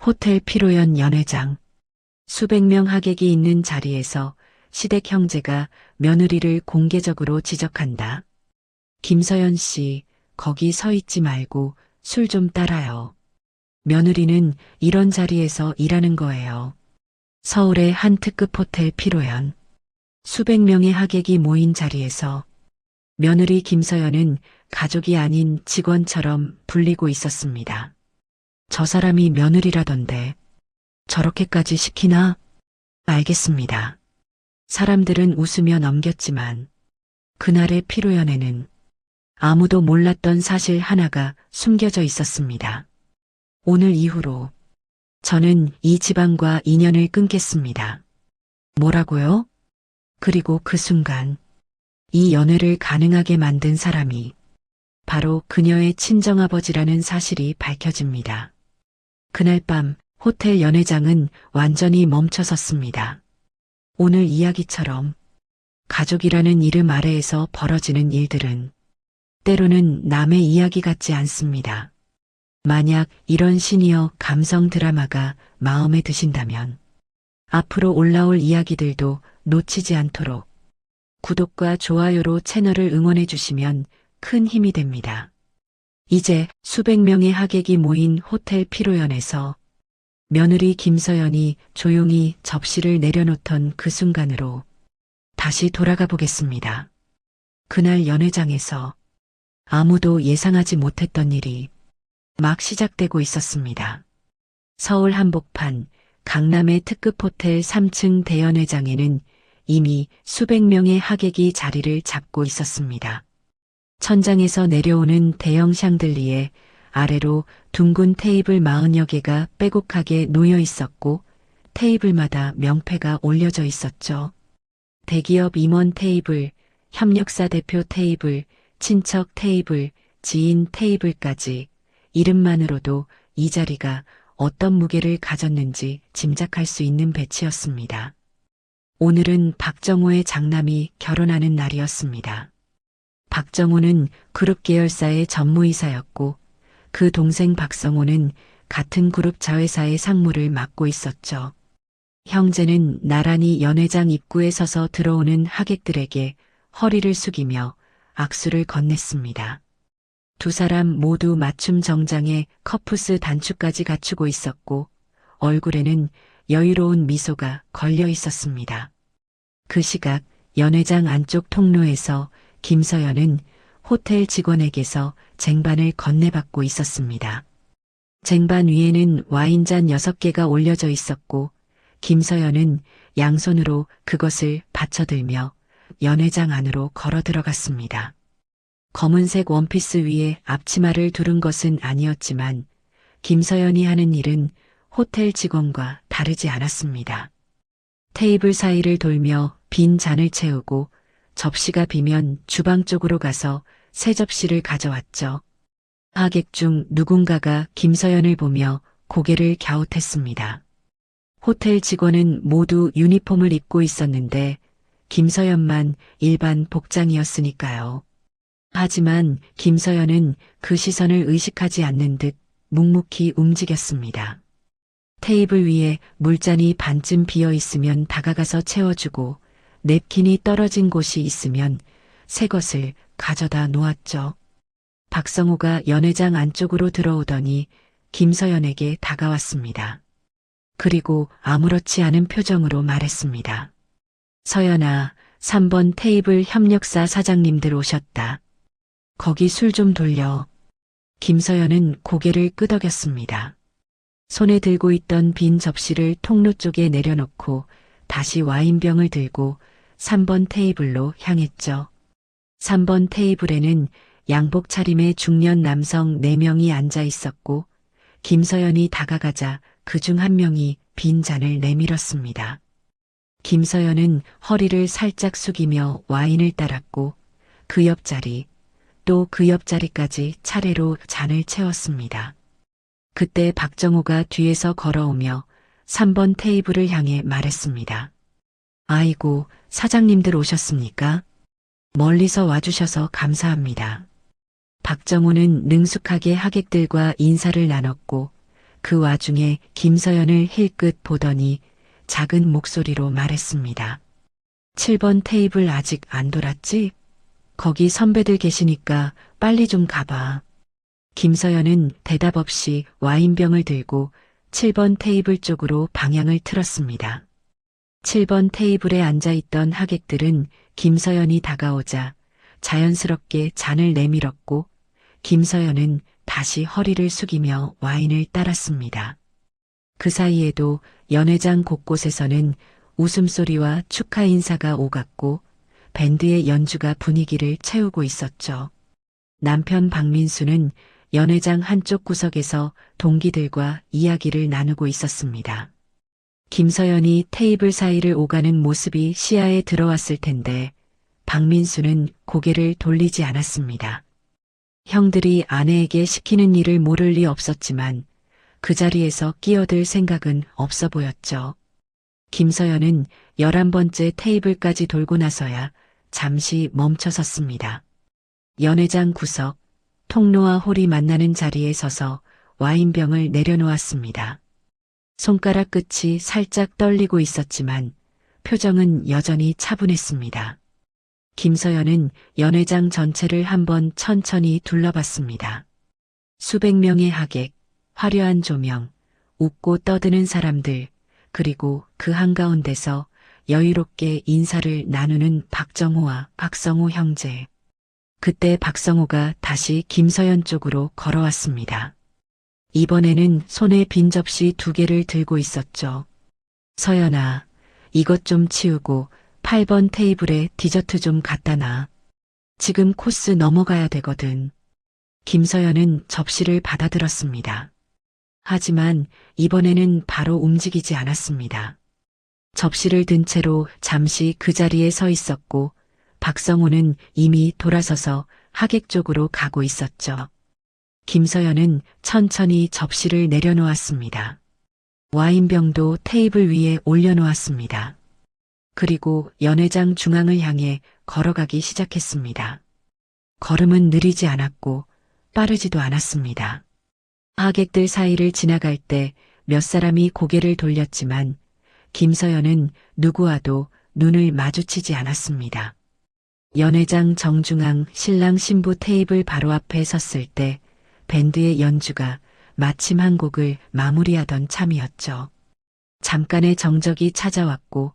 호텔 피로연 연회장. 수백 명 하객이 있는 자리에서 시댁 형제가 며느리를 공개적으로 지적한다. 김서연 씨, 거기 서 있지 말고 술 좀 따라요. 며느리는 이런 자리에서 일하는 거예요. 서울의 한 특급 호텔 피로연. 수백 명의 하객이 모인 자리에서 며느리 김서연은 가족이 아닌 직원처럼 불리고 있었습니다. 저 사람이 며느리라던데 저렇게까지 시키나? 알겠습니다. 사람들은 웃으며 넘겼지만 그날의 피로연에는 아무도 몰랐던 사실 하나가 숨겨져 있었습니다. 오늘 이후로 저는 이 집안과 인연을 끊겠습니다. 뭐라고요? 그리고 그 순간 이 연애를 가능하게 만든 사람이 바로 그녀의 친정아버지라는 사실이 밝혀집니다. 그날 밤 호텔 연회장은 완전히 멈춰섰습니다. 오늘 이야기처럼 가족이라는 이름 아래에서 벌어지는 일들은 때로는 남의 이야기 같지 않습니다. 만약 이런 시니어 감성 드라마가 마음에 드신다면 앞으로 올라올 이야기들도 놓치지 않도록 구독과 좋아요로 채널을 응원해 주시면 큰 힘이 됩니다. 이제 수백 명의 하객이 모인 호텔 피로연에서 며느리 김서연이 조용히 접시를 내려놓던 그 순간으로 다시 돌아가 보겠습니다. 그날 연회장에서 아무도 예상하지 못했던 일이 막 시작되고 있었습니다. 서울 한복판 강남의 특급 호텔 3층 대연회장에는 이미 수백 명의 하객이 자리를 잡고 있었습니다. 천장에서 내려오는 대형 샹들리에 아래로 둥근 테이블 40여 개가 빼곡하게 놓여 있었고 테이블마다 명패가 올려져 있었죠. 대기업 임원 테이블, 협력사 대표 테이블, 친척 테이블, 지인 테이블까지 이름만으로도 이 자리가 어떤 무게를 가졌는지 짐작할 수 있는 배치였습니다. 오늘은 박정호의 장남이 결혼하는 날이었습니다. 박정호는 그룹 계열사의 전무이사였고 그 동생 박성호는 같은 그룹 자회사의 상무를 맡고 있었죠. 형제는 나란히 연회장 입구에 서서 들어오는 하객들에게 허리를 숙이며 악수를 건넸습니다. 두 사람 모두 맞춤 정장에 커프스 단추까지 갖추고 있었고 얼굴에는 여유로운 미소가 걸려 있었습니다. 그 시각 연회장 안쪽 통로에서 김서연은 호텔 직원에게서 쟁반을 건네받고 있었습니다. 쟁반 위에는 와인잔 6개가 올려져 있었고 김서연은 양손으로 그것을 받쳐들며 연회장 안으로 걸어 들어갔습니다. 검은색 원피스 위에 앞치마를 두른 것은 아니었지만 김서연이 하는 일은 호텔 직원과 다르지 않았습니다. 테이블 사이를 돌며 빈 잔을 채우고 접시가 비면 주방 쪽으로 가서 새 접시를 가져왔죠. 하객 중 누군가가 김서연을 보며 고개를 갸웃했습니다. 호텔 직원은 모두 유니폼을 입고 있었는데 김서연만 일반 복장이었으니까요. 하지만 김서연은 그 시선을 의식하지 않는 듯 묵묵히 움직였습니다. 테이블 위에 물잔이 반쯤 비어 있으면 다가가서 채워주고 냅킨이 떨어진 곳이 있으면 새 것을 가져다 놓았죠. 박성호가 연회장 안쪽으로 들어오더니 김서연에게 다가왔습니다. 그리고 아무렇지 않은 표정으로 말했습니다. 서연아, 3번 테이블 협력사 사장님들 오셨다. 거기 술 좀 돌려. 김서연은 고개를 끄덕였습니다. 손에 들고 있던 빈 접시를 통로 쪽에 내려놓고 다시 와인병을 들고 3번 테이블로 향했죠. 3번 테이블에는 양복 차림의 중년 남성 4명이 앉아 있었고 김서연이 다가가자 그중 한 명이 빈 잔을 내밀었습니다. 김서연은 허리를 살짝 숙이며 와인을 따랐고 그 옆자리 또 그 옆자리까지 차례로 잔을 채웠습니다. 그때 박정호가 뒤에서 걸어오며 3번 테이블을 향해 말했습니다. 아이고, 사장님들 오셨습니까? 멀리서 와주셔서 감사합니다. 박정호는 능숙하게 하객들과 인사를 나눴고 그 와중에 김서연을 힐끗 보더니 작은 목소리로 말했습니다. 7번 테이블 아직 안 돌았지? 거기 선배들 계시니까 빨리 좀 가봐. 김서연은 대답 없이 와인병을 들고 7번 테이블 쪽으로 방향을 틀었습니다. 7번 테이블에 앉아있던 하객들은 김서연이 다가오자 자연스럽게 잔을 내밀었고 김서연은 다시 허리를 숙이며 와인을 따랐습니다. 그 사이에도 연회장 곳곳에서는 웃음소리와 축하 인사가 오갔고 밴드의 연주가 분위기를 채우고 있었죠. 남편 박민수는 연회장 한쪽 구석에서 동기들과 이야기를 나누고 있었습니다. 김서연이 테이블 사이를 오가는 모습이 시야에 들어왔을 텐데 박민수는 고개를 돌리지 않았습니다. 형들이 아내에게 시키는 일을 모를 리 없었지만 그 자리에서 끼어들 생각은 없어 보였죠. 김서연은 11번째 테이블까지 돌고 나서야 잠시 멈춰 섰습니다. 연회장 구석, 통로와 홀이 만나는 자리에 서서 와인병을 내려놓았습니다. 손가락 끝이 살짝 떨리고 있었지만 표정은 여전히 차분했습니다. 김서연은 연회장 전체를 한번 천천히 둘러봤습니다. 수백 명의 하객, 화려한 조명, 웃고 떠드는 사람들, 그리고 그 한가운데서 여유롭게 인사를 나누는 박정호와 박성호 형제. 그때 박성호가 다시 김서연 쪽으로 걸어왔습니다. 이번에는 손에 빈 접시 2개를 들고 있었죠. 서연아, 이것 좀 치우고 8번 테이블에 디저트 좀 갖다 놔. 지금 코스 넘어가야 되거든. 김서연은 접시를 받아들었습니다. 하지만 이번에는 바로 움직이지 않았습니다. 접시를 든 채로 잠시 그 자리에 서 있었고 박성호는 이미 돌아서서 하객 쪽으로 가고 있었죠. 김서연은 천천히 접시를 내려놓았습니다. 와인병도 테이블 위에 올려놓았습니다. 그리고 연회장 중앙을 향해 걸어가기 시작했습니다. 걸음은 느리지 않았고 빠르지도 않았습니다. 하객들 사이를 지나갈 때 몇 사람이 고개를 돌렸지만 김서연은 누구와도 눈을 마주치지 않았습니다. 연회장 정중앙 신랑 신부 테이블 바로 앞에 섰을 때 밴드의 연주가 마침 한 곡을 마무리하던 참이었죠. 잠깐의 정적이 찾아왔고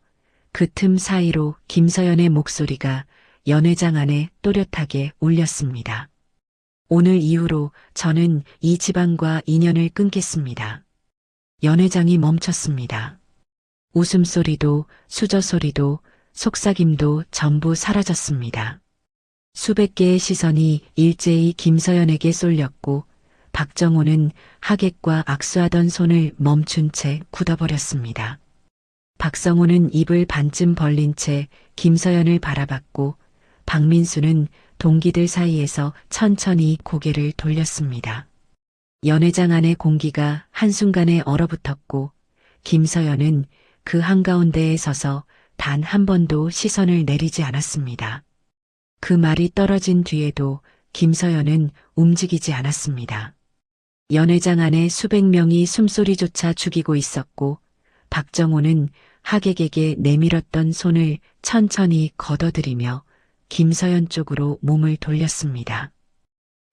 그 틈 사이로 김서연의 목소리가 연회장 안에 또렷하게 울렸습니다. 오늘 이후로 저는 이 집안과 인연을 끊겠습니다. 연회장이 멈췄습니다. 웃음소리도 수저소리도 속삭임도 전부 사라졌습니다. 수백 개의 시선이 일제히 김서연에게 쏠렸고 박정호는 하객과 악수하던 손을 멈춘 채 굳어버렸습니다. 박성호는 입을 반쯤 벌린 채 김서연을 바라봤고 박민수는 동기들 사이에서 천천히 고개를 돌렸습니다. 연회장 안의 공기가 한순간에 얼어붙었고 김서연은 그 한가운데에 서서 단 한 번도 시선을 내리지 않았습니다. 그 말이 떨어진 뒤에도 김서연은 움직이지 않았습니다. 연회장 안에 수백 명이 숨소리조차 죽이고 있었고 박정호는 하객에게 내밀었던 손을 천천히 걷어들이며 김서연 쪽으로 몸을 돌렸습니다.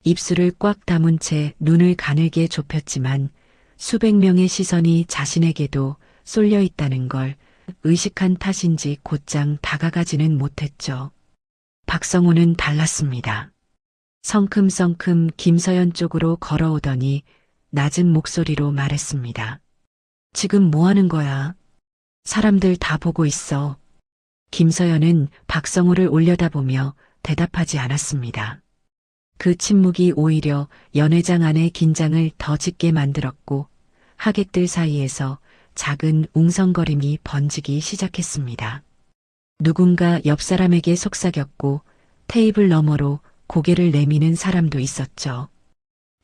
입술을 꽉 다문 채 눈을 가늘게 좁혔지만 수백 명의 시선이 자신에게도 쏠려 있다는 걸 의식한 탓인지 곧장 다가가지는 못했죠. 박성호는 달랐습니다. 성큼성큼 김서연 쪽으로 걸어오더니 낮은 목소리로 말했습니다. 지금 뭐 하는 거야? 사람들 다 보고 있어. 김서연은 박성호를 올려다보며 대답하지 않았습니다. 그 침묵이 오히려 연회장 안의 긴장을 더 짙게 만들었고 하객들 사이에서 작은 웅성거림이 번지기 시작했습니다. 누군가 옆 사람에게 속삭였고 테이블 너머로 고개를 내미는 사람도 있었죠.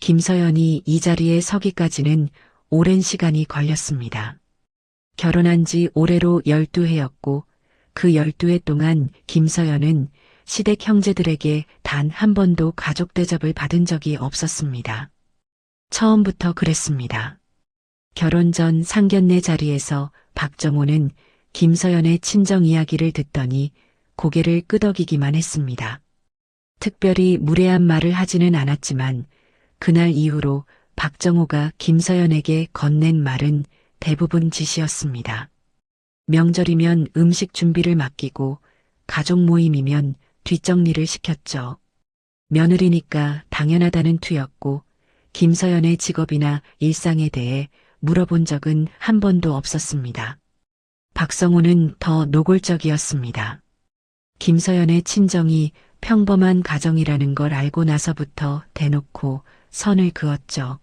김서연이 이 자리에 서기까지는 오랜 시간이 걸렸습니다. 결혼한 지 올해로 12해였고 그 12해 동안 김서연은 시댁 형제들에게 단 한 번도 가족 대접을 받은 적이 없었습니다. 처음부터 그랬습니다. 결혼 전 상견례 자리에서 박정호는 김서연의 친정 이야기를 듣더니 고개를 끄덕이기만 했습니다. 특별히 무례한 말을 하지는 않았지만 그날 이후로 박정호가 김서연에게 건넨 말은 대부분 지시였습니다. 명절이면 음식 준비를 맡기고 가족 모임이면 뒷정리를 시켰죠. 며느리니까 당연하다는 투였고 김서연의 직업이나 일상에 대해 물어본 적은 한 번도 없었습니다. 박성호는 더 노골적이었습니다. 김서연의 친정이 평범한 가정이라는 걸 알고 나서부터 대놓고 선을 그었죠.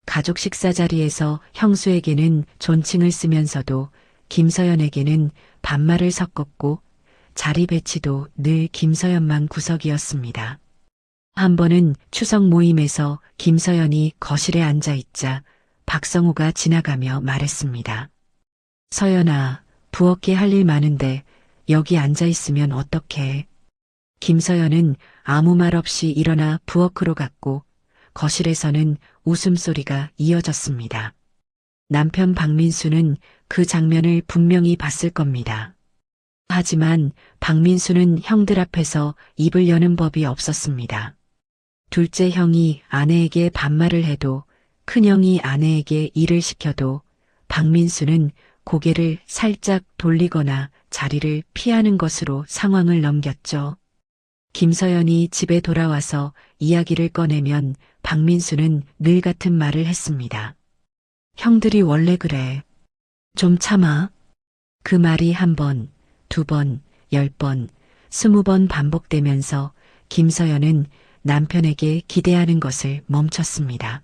가족 식사 자리에서 형수에게는 존칭을 쓰면서도 김서연에게는 반말을 섞었고 자리 배치도 늘 김서연만 구석이었습니다. 한 번은 추석 모임에서 김서연이 거실에 앉아 있자 박성호가 지나가며 말했습니다. 서연아, 부엌에 할 일 많은데 여기 앉아 있으면 어떡해. 김서연은 아무 말 없이 일어나 부엌으로 갔고 거실에서는 웃음소리가 이어졌습니다. 남편 박민수는 그 장면을 분명히 봤을 겁니다. 하지만 박민수는 형들 앞에서 입을 여는 법이 없었습니다. 둘째 형이 아내에게 반말을 해도 큰형이 아내에게 일을 시켜도 박민수는 고개를 살짝 돌리거나 자리를 피하는 것으로 상황을 넘겼죠. 김서연이 집에 돌아와서 이야기를 꺼내면 박민수는 늘 같은 말을 했습니다. 형들이 원래 그래. 좀 참아. 그 말이 한 번, 두 번, 10번, 20번 반복되면서 김서연은 남편에게 기대하는 것을 멈췄습니다.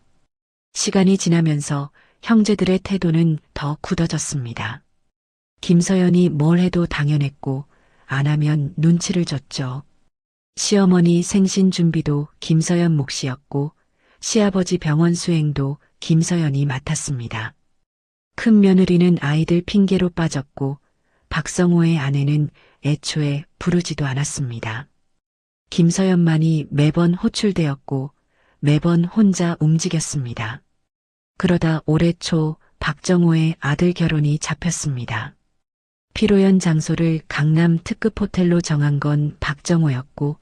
시간이 지나면서 형제들의 태도는 더 굳어졌습니다. 김서연이 뭘 해도 당연했고 안 하면 눈치를 줬죠. 시어머니 생신 준비도 김서연 몫이었고 시아버지 병원 수행도 김서연이 맡았습니다. 큰 며느리는 아이들 핑계로 빠졌고 박성호의 아내는 애초에 부르지도 않았습니다. 김서연만이 매번 호출되었고 매번 혼자 움직였습니다. 그러다 올해 초 박정호의 아들 결혼이 잡혔습니다. 피로연 장소를 강남 특급 호텔로 정한 건 박정호였고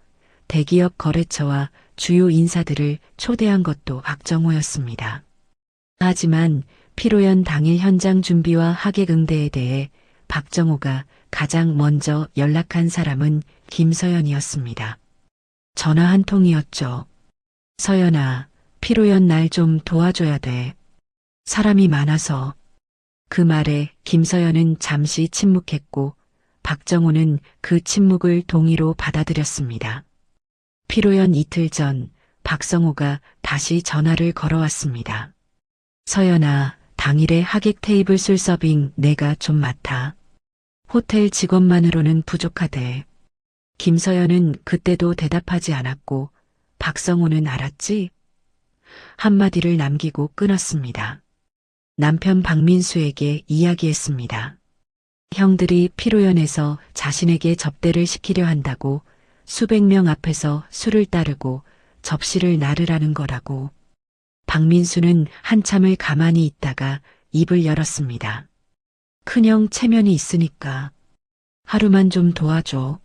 대기업 거래처와 주요 인사들을 초대한 것도 박정호였습니다. 하지만 피로연 당일 현장 준비와 하객 응대에 대해 박정호가 가장 먼저 연락한 사람은 김서연이었습니다. 전화 한 통이었죠. 서연아, 피로연 날 좀 도와줘야 돼. 사람이 많아서. 그 말에 김서연은 잠시 침묵했고 박정호는 그 침묵을 동의로 받아들였습니다. 피로연 이틀 전 박성호가 다시 전화를 걸어왔습니다. 서연아, 당일에 하객 테이블 술 서빙 내가 좀 맡아. 호텔 직원만으로는 부족하대. 김서연은 그때도 대답하지 않았고 박성호는 알았지? 한마디를 남기고 끊었습니다. 남편 박민수에게 이야기했습니다. 형들이 피로연에서 자신에게 접대를 시키려 한다고 수백 명 앞에서 술을 따르고 접시를 나르라는 거라고. 박민수는 한참을 가만히 있다가 입을 열었습니다. 큰형 체면이 있으니까 하루만 좀 도와줘.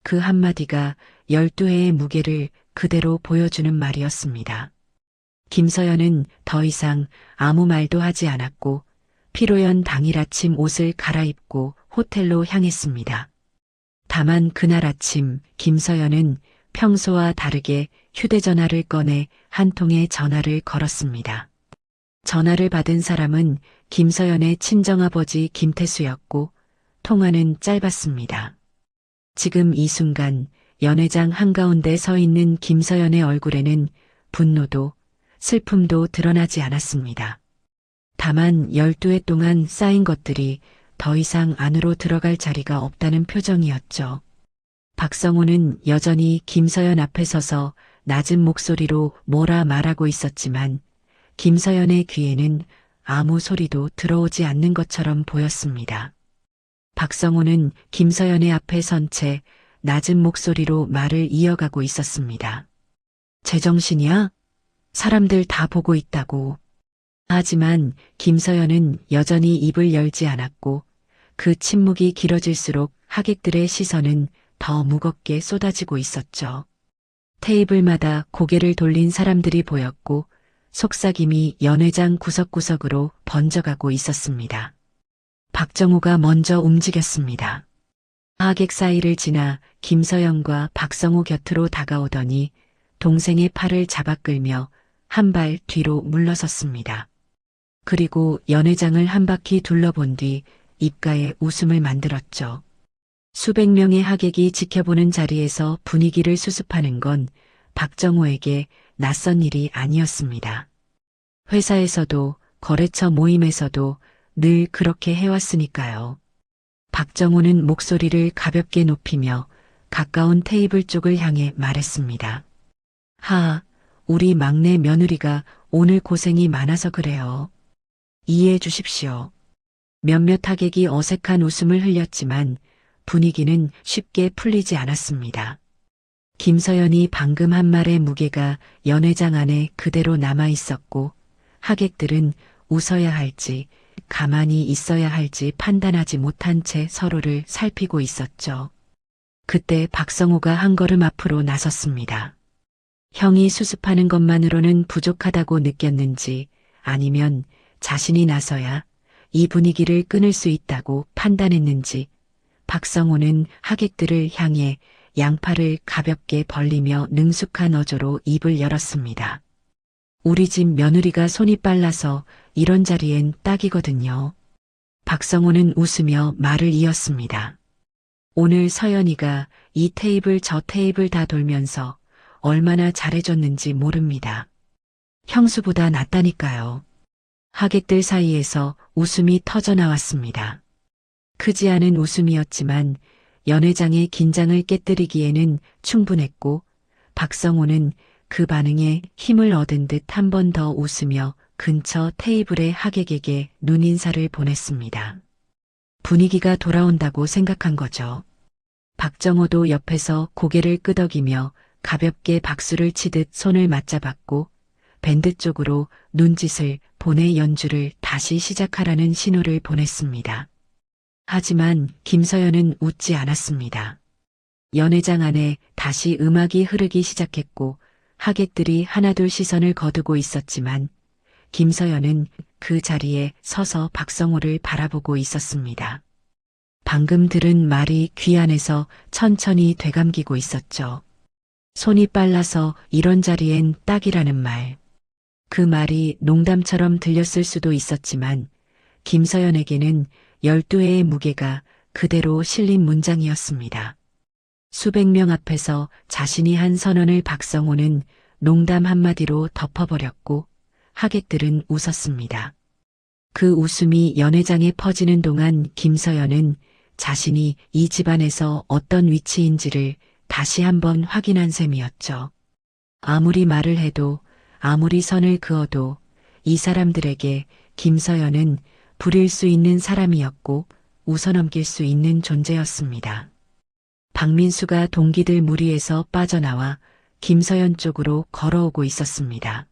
그 한마디가 12회의 무게를 그대로 보여주는 말이었습니다. 김서연은 더 이상 아무 말도 하지 않았고 피로연 당일 아침 옷을 갈아입고 호텔로 향했습니다. 다만 그날 아침 김서연은 평소와 다르게 휴대전화를 꺼내 한 통의 전화를 걸었습니다. 전화를 받은 사람은 김서연의 친정아버지 김태수였고 통화는 짧았습니다. 지금 이 순간 연회장 한가운데 서 있는 김서연의 얼굴에는 분노도 슬픔도 드러나지 않았습니다. 다만 12회 동안 쌓인 것들이 더 이상 안으로 들어갈 자리가 없다는 표정이었죠. 박성호는 여전히 김서연 앞에 서서 낮은 목소리로 뭐라 말하고 있었지만 김서연의 귀에는 아무 소리도 들어오지 않는 것처럼 보였습니다. 박성호는 김서연의 앞에 선 채 낮은 목소리로 말을 이어가고 있었습니다. 제정신이야? 사람들 다 보고 있다고. 하지만 김서연은 여전히 입을 열지 않았고 그 침묵이 길어질수록 하객들의 시선은 더 무겁게 쏟아지고 있었죠. 테이블마다 고개를 돌린 사람들이 보였고 속삭임이 연회장 구석구석으로 번져가고 있었습니다. 박정호가 먼저 움직였습니다. 하객 사이를 지나 김서연과 박성호 곁으로 다가오더니 동생의 팔을 잡아 끌며 한 발 뒤로 물러섰습니다. 그리고 연회장을 한 바퀴 둘러본 뒤 입가에 웃음을 만들었죠. 수백 명의 하객이 지켜보는 자리에서 분위기를 수습하는 건 박정호에게 낯선 일이 아니었습니다. 회사에서도 거래처 모임에서도 늘 그렇게 해왔으니까요. 박정호는 목소리를 가볍게 높이며 가까운 테이블 쪽을 향해 말했습니다. 우리 막내 며느리가 오늘 고생이 많아서 그래요. 이해해 주십시오. 몇몇 하객이 어색한 웃음을 흘렸지만 분위기는 쉽게 풀리지 않았습니다. 김서연이 방금 한 말의 무게가 연회장 안에 그대로 남아 있었고 하객들은 웃어야 할지 가만히 있어야 할지 판단하지 못한 채 서로를 살피고 있었죠. 그때 박성호가 한 걸음 앞으로 나섰습니다. 형이 수습하는 것만으로는 부족하다고 느꼈는지 아니면 자신이 나서야 이 분위기를 끊을 수 있다고 판단했는지 박성호는 하객들을 향해 양팔을 가볍게 벌리며 능숙한 어조로 입을 열었습니다. 우리 집 며느리가 손이 빨라서 이런 자리엔 딱이거든요. 박성호는 웃으며 말을 이었습니다. 오늘 서연이가 이 테이블 저 테이블 다 돌면서 얼마나 잘해줬는지 모릅니다. 형수보다 낫다니까요. 하객들 사이에서 웃음이 터져나왔습니다. 크지 않은 웃음이었지만 연회장의 긴장을 깨뜨리기에는 충분했고 박성호는 그 반응에 힘을 얻은 듯 한 번 더 웃으며 근처 테이블의 하객에게 눈인사를 보냈습니다. 분위기가 돌아온다고 생각한 거죠. 박정호도 옆에서 고개를 끄덕이며 가볍게 박수를 치듯 손을 맞잡았고 밴드 쪽으로 눈짓을 보내 연주를 다시 시작하라는 신호를 보냈습니다. 하지만 김서연은 웃지 않았습니다. 연회장 안에 다시 음악이 흐르기 시작했고 하객들이 하나둘 시선을 거두고 있었지만 김서연은 그 자리에 서서 박성호를 바라보고 있었습니다. 방금 들은 말이 귀 안에서 천천히 되감기고 있었죠. 손이 빨라서 이런 자리엔 딱이라는 말. 그 말이 농담처럼 들렸을 수도 있었지만 김서연에게는 12회의 무게가 그대로 실린 문장이었습니다. 수백 명 앞에서 자신이 한 선언을 박성호는 농담 한마디로 덮어버렸고 하객들은 웃었습니다. 그 웃음이 연회장에 퍼지는 동안 김서연은 자신이 이 집안에서 어떤 위치인지를 다시 한번 확인한 셈이었죠. 아무리 말을 해도 아무리 선을 그어도 이 사람들에게 김서연은 부릴 수 있는 사람이었고 웃어넘길 수 있는 존재였습니다. 박민수가 동기들 무리에서 빠져나와 김서연 쪽으로 걸어오고 있었습니다.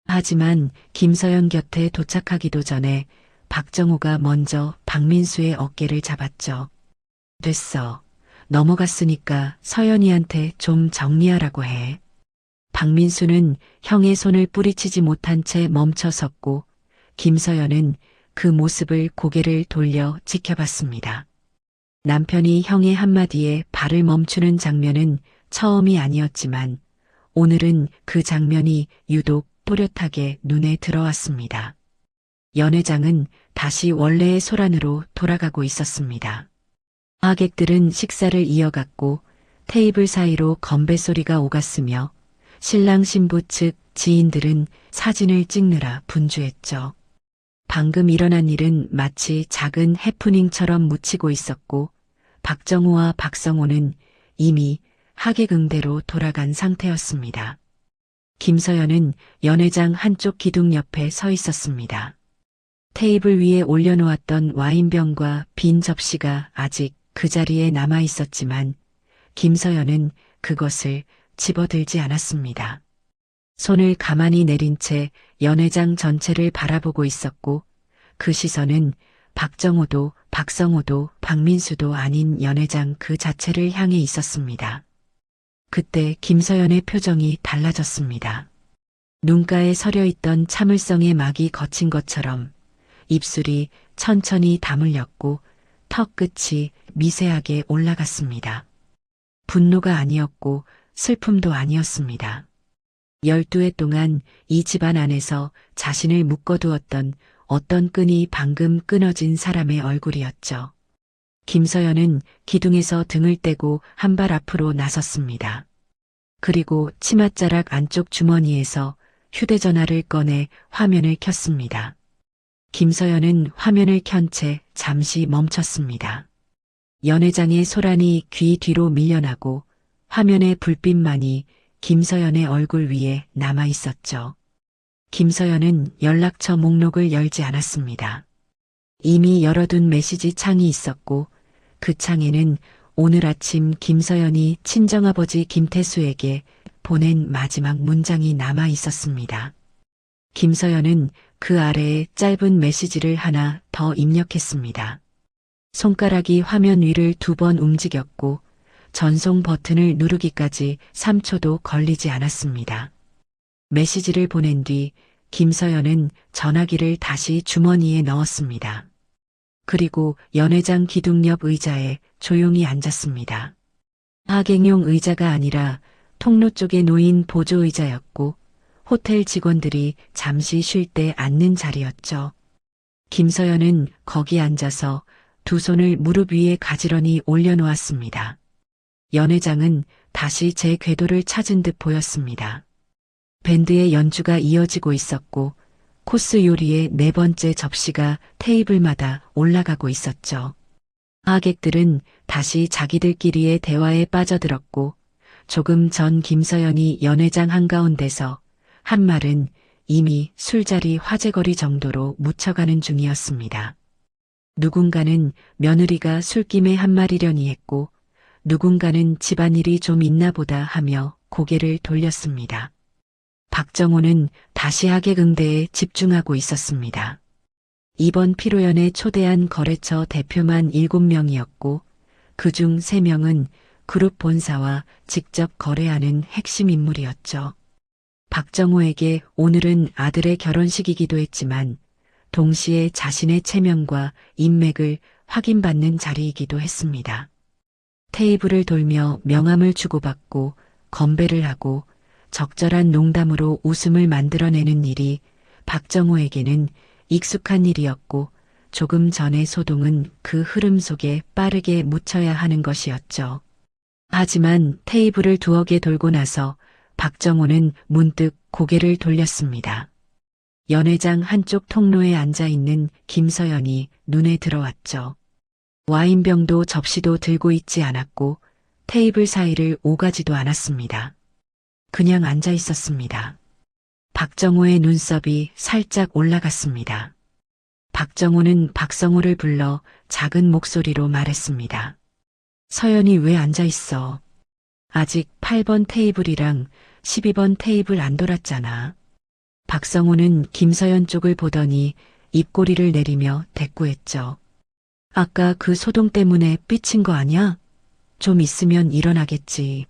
하지만 김서연 곁에 도착하기도 전에 박정호가 먼저 박민수의 어깨를 잡았죠. 됐어. 넘어갔으니까 서연이한테 좀 정리하라고 해. 박민수는 형의 손을 뿌리치지 못한 채 멈춰섰고 김서연은 그 모습을 고개를 돌려 지켜봤습니다. 남편이 형의 한마디에 발을 멈추는 장면은 처음이 아니었지만 오늘은 그 장면이 유독 또렷하게 눈에 들어왔습니다. 연회장은 다시 원래의 소란으로 돌아가고 있었습니다. 하객들은 식사를 이어갔고 테이블 사이로 건배 소리가 오갔으며 신랑 신부 측 지인들은 사진을 찍느라 분주했죠. 방금 일어난 일은 마치 작은 해프닝처럼 묻히고 있었고 박정호와 박성호는 이미 하객응대로 돌아간 상태였습니다. 김서연은 연회장 한쪽 기둥 옆에 서 있었습니다. 테이블 위에 올려놓았던 와인병과 빈 접시가 아직 그 자리에 남아 있었지만 김서연은 그것을 집어들지 않았습니다. 손을 가만히 내린 채 연회장 전체를 바라보고 있었고 그 시선은 박정호도 박성호도 박민수도 아닌 연회장 그 자체를 향해 있었습니다. 그때 김서연의 표정이 달라졌습니다. 눈가에 서려있던 참을성의 막이 거친 것처럼 입술이 천천히 다물렸고 턱 끝이 미세하게 올라갔습니다. 분노가 아니었고 슬픔도 아니었습니다. 12해 동안 이 집안 안에서 자신을 묶어두었던 어떤 끈이 방금 끊어진 사람의 얼굴이었죠. 김서연은 기둥에서 등을 떼고 한 발 앞으로 나섰습니다. 그리고 치맛자락 안쪽 주머니에서 휴대전화를 꺼내 화면을 켰습니다. 김서연은 화면을 켠 채 잠시 멈췄습니다. 연회장의 소란이 귀 뒤로 밀려나고 화면의 불빛만이 김서연의 얼굴 위에 남아 있었죠. 김서연은 연락처 목록을 열지 않았습니다. 이미 열어둔 메시지 창이 있었고 그 창에는 오늘 아침 김서연이 친정아버지 김태수에게 보낸 마지막 문장이 남아 있었습니다. 김서연은 그 아래에 짧은 메시지를 하나 더 입력했습니다. 손가락이 화면 위를 2번 움직였고 전송 버튼을 누르기까지 3초도 걸리지 않았습니다. 메시지를 보낸 뒤 김서연은 전화기를 다시 주머니에 넣었습니다. 그리고 연회장 기둥 옆 의자에 조용히 앉았습니다. 하객용 의자가 아니라 통로 쪽에 놓인 보조의자였고 호텔 직원들이 잠시 쉴 때 앉는 자리였죠. 김서연은 거기 앉아서 두 손을 무릎 위에 가지런히 올려놓았습니다. 연회장은 다시 제 궤도를 찾은 듯 보였습니다. 밴드의 연주가 이어지고 있었고 코스 요리의 4번째 접시가 테이블마다 올라가고 있었죠. 하객들은 다시 자기들끼리의 대화에 빠져들었고 조금 전 김서연이 연회장 한가운데서 한 말은 이미 술자리 화제거리 정도로 묻혀가는 중이었습니다. 누군가는 며느리가 술김에 한 말이려니 했고 누군가는 집안일이 좀 있나 보다 하며 고개를 돌렸습니다. 박정호는 다시 하객 응대에 집중하고 있었습니다. 이번 피로연에 초대한 거래처 대표만 7명이었고 그중 3명은 그룹 본사와 직접 거래하는 핵심 인물이었죠. 박정호에게 오늘은 아들의 결혼식이기도 했지만 동시에 자신의 체면과 인맥을 확인받는 자리이기도 했습니다. 테이블을 돌며 명함을 주고받고 건배를 하고 적절한 농담으로 웃음을 만들어내는 일이 박정호에게는 익숙한 일이었고 조금 전의 소동은 그 흐름 속에 빠르게 묻혀야 하는 것이었죠. 하지만 테이블을 두어 개 돌고 나서 박정호는 문득 고개를 돌렸습니다. 연회장 한쪽 통로에 앉아있는 김서연이 눈에 들어왔죠. 와인병도 접시도 들고 있지 않았고 테이블 사이를 오가지도 않았습니다. 그냥 앉아 있었습니다. 박정호의 눈썹이 살짝 올라갔습니다. 박정호는 박성호를 불러 작은 목소리로 말했습니다. 서연이 왜 앉아 있어? 아직 8번 테이블이랑 12번 테이블 안 돌았잖아. 박성호는 김서연 쪽을 보더니 입꼬리를 내리며 대꾸했죠. 아까 그 소동 때문에 삐친 거 아냐? 좀 있으면 일어나겠지.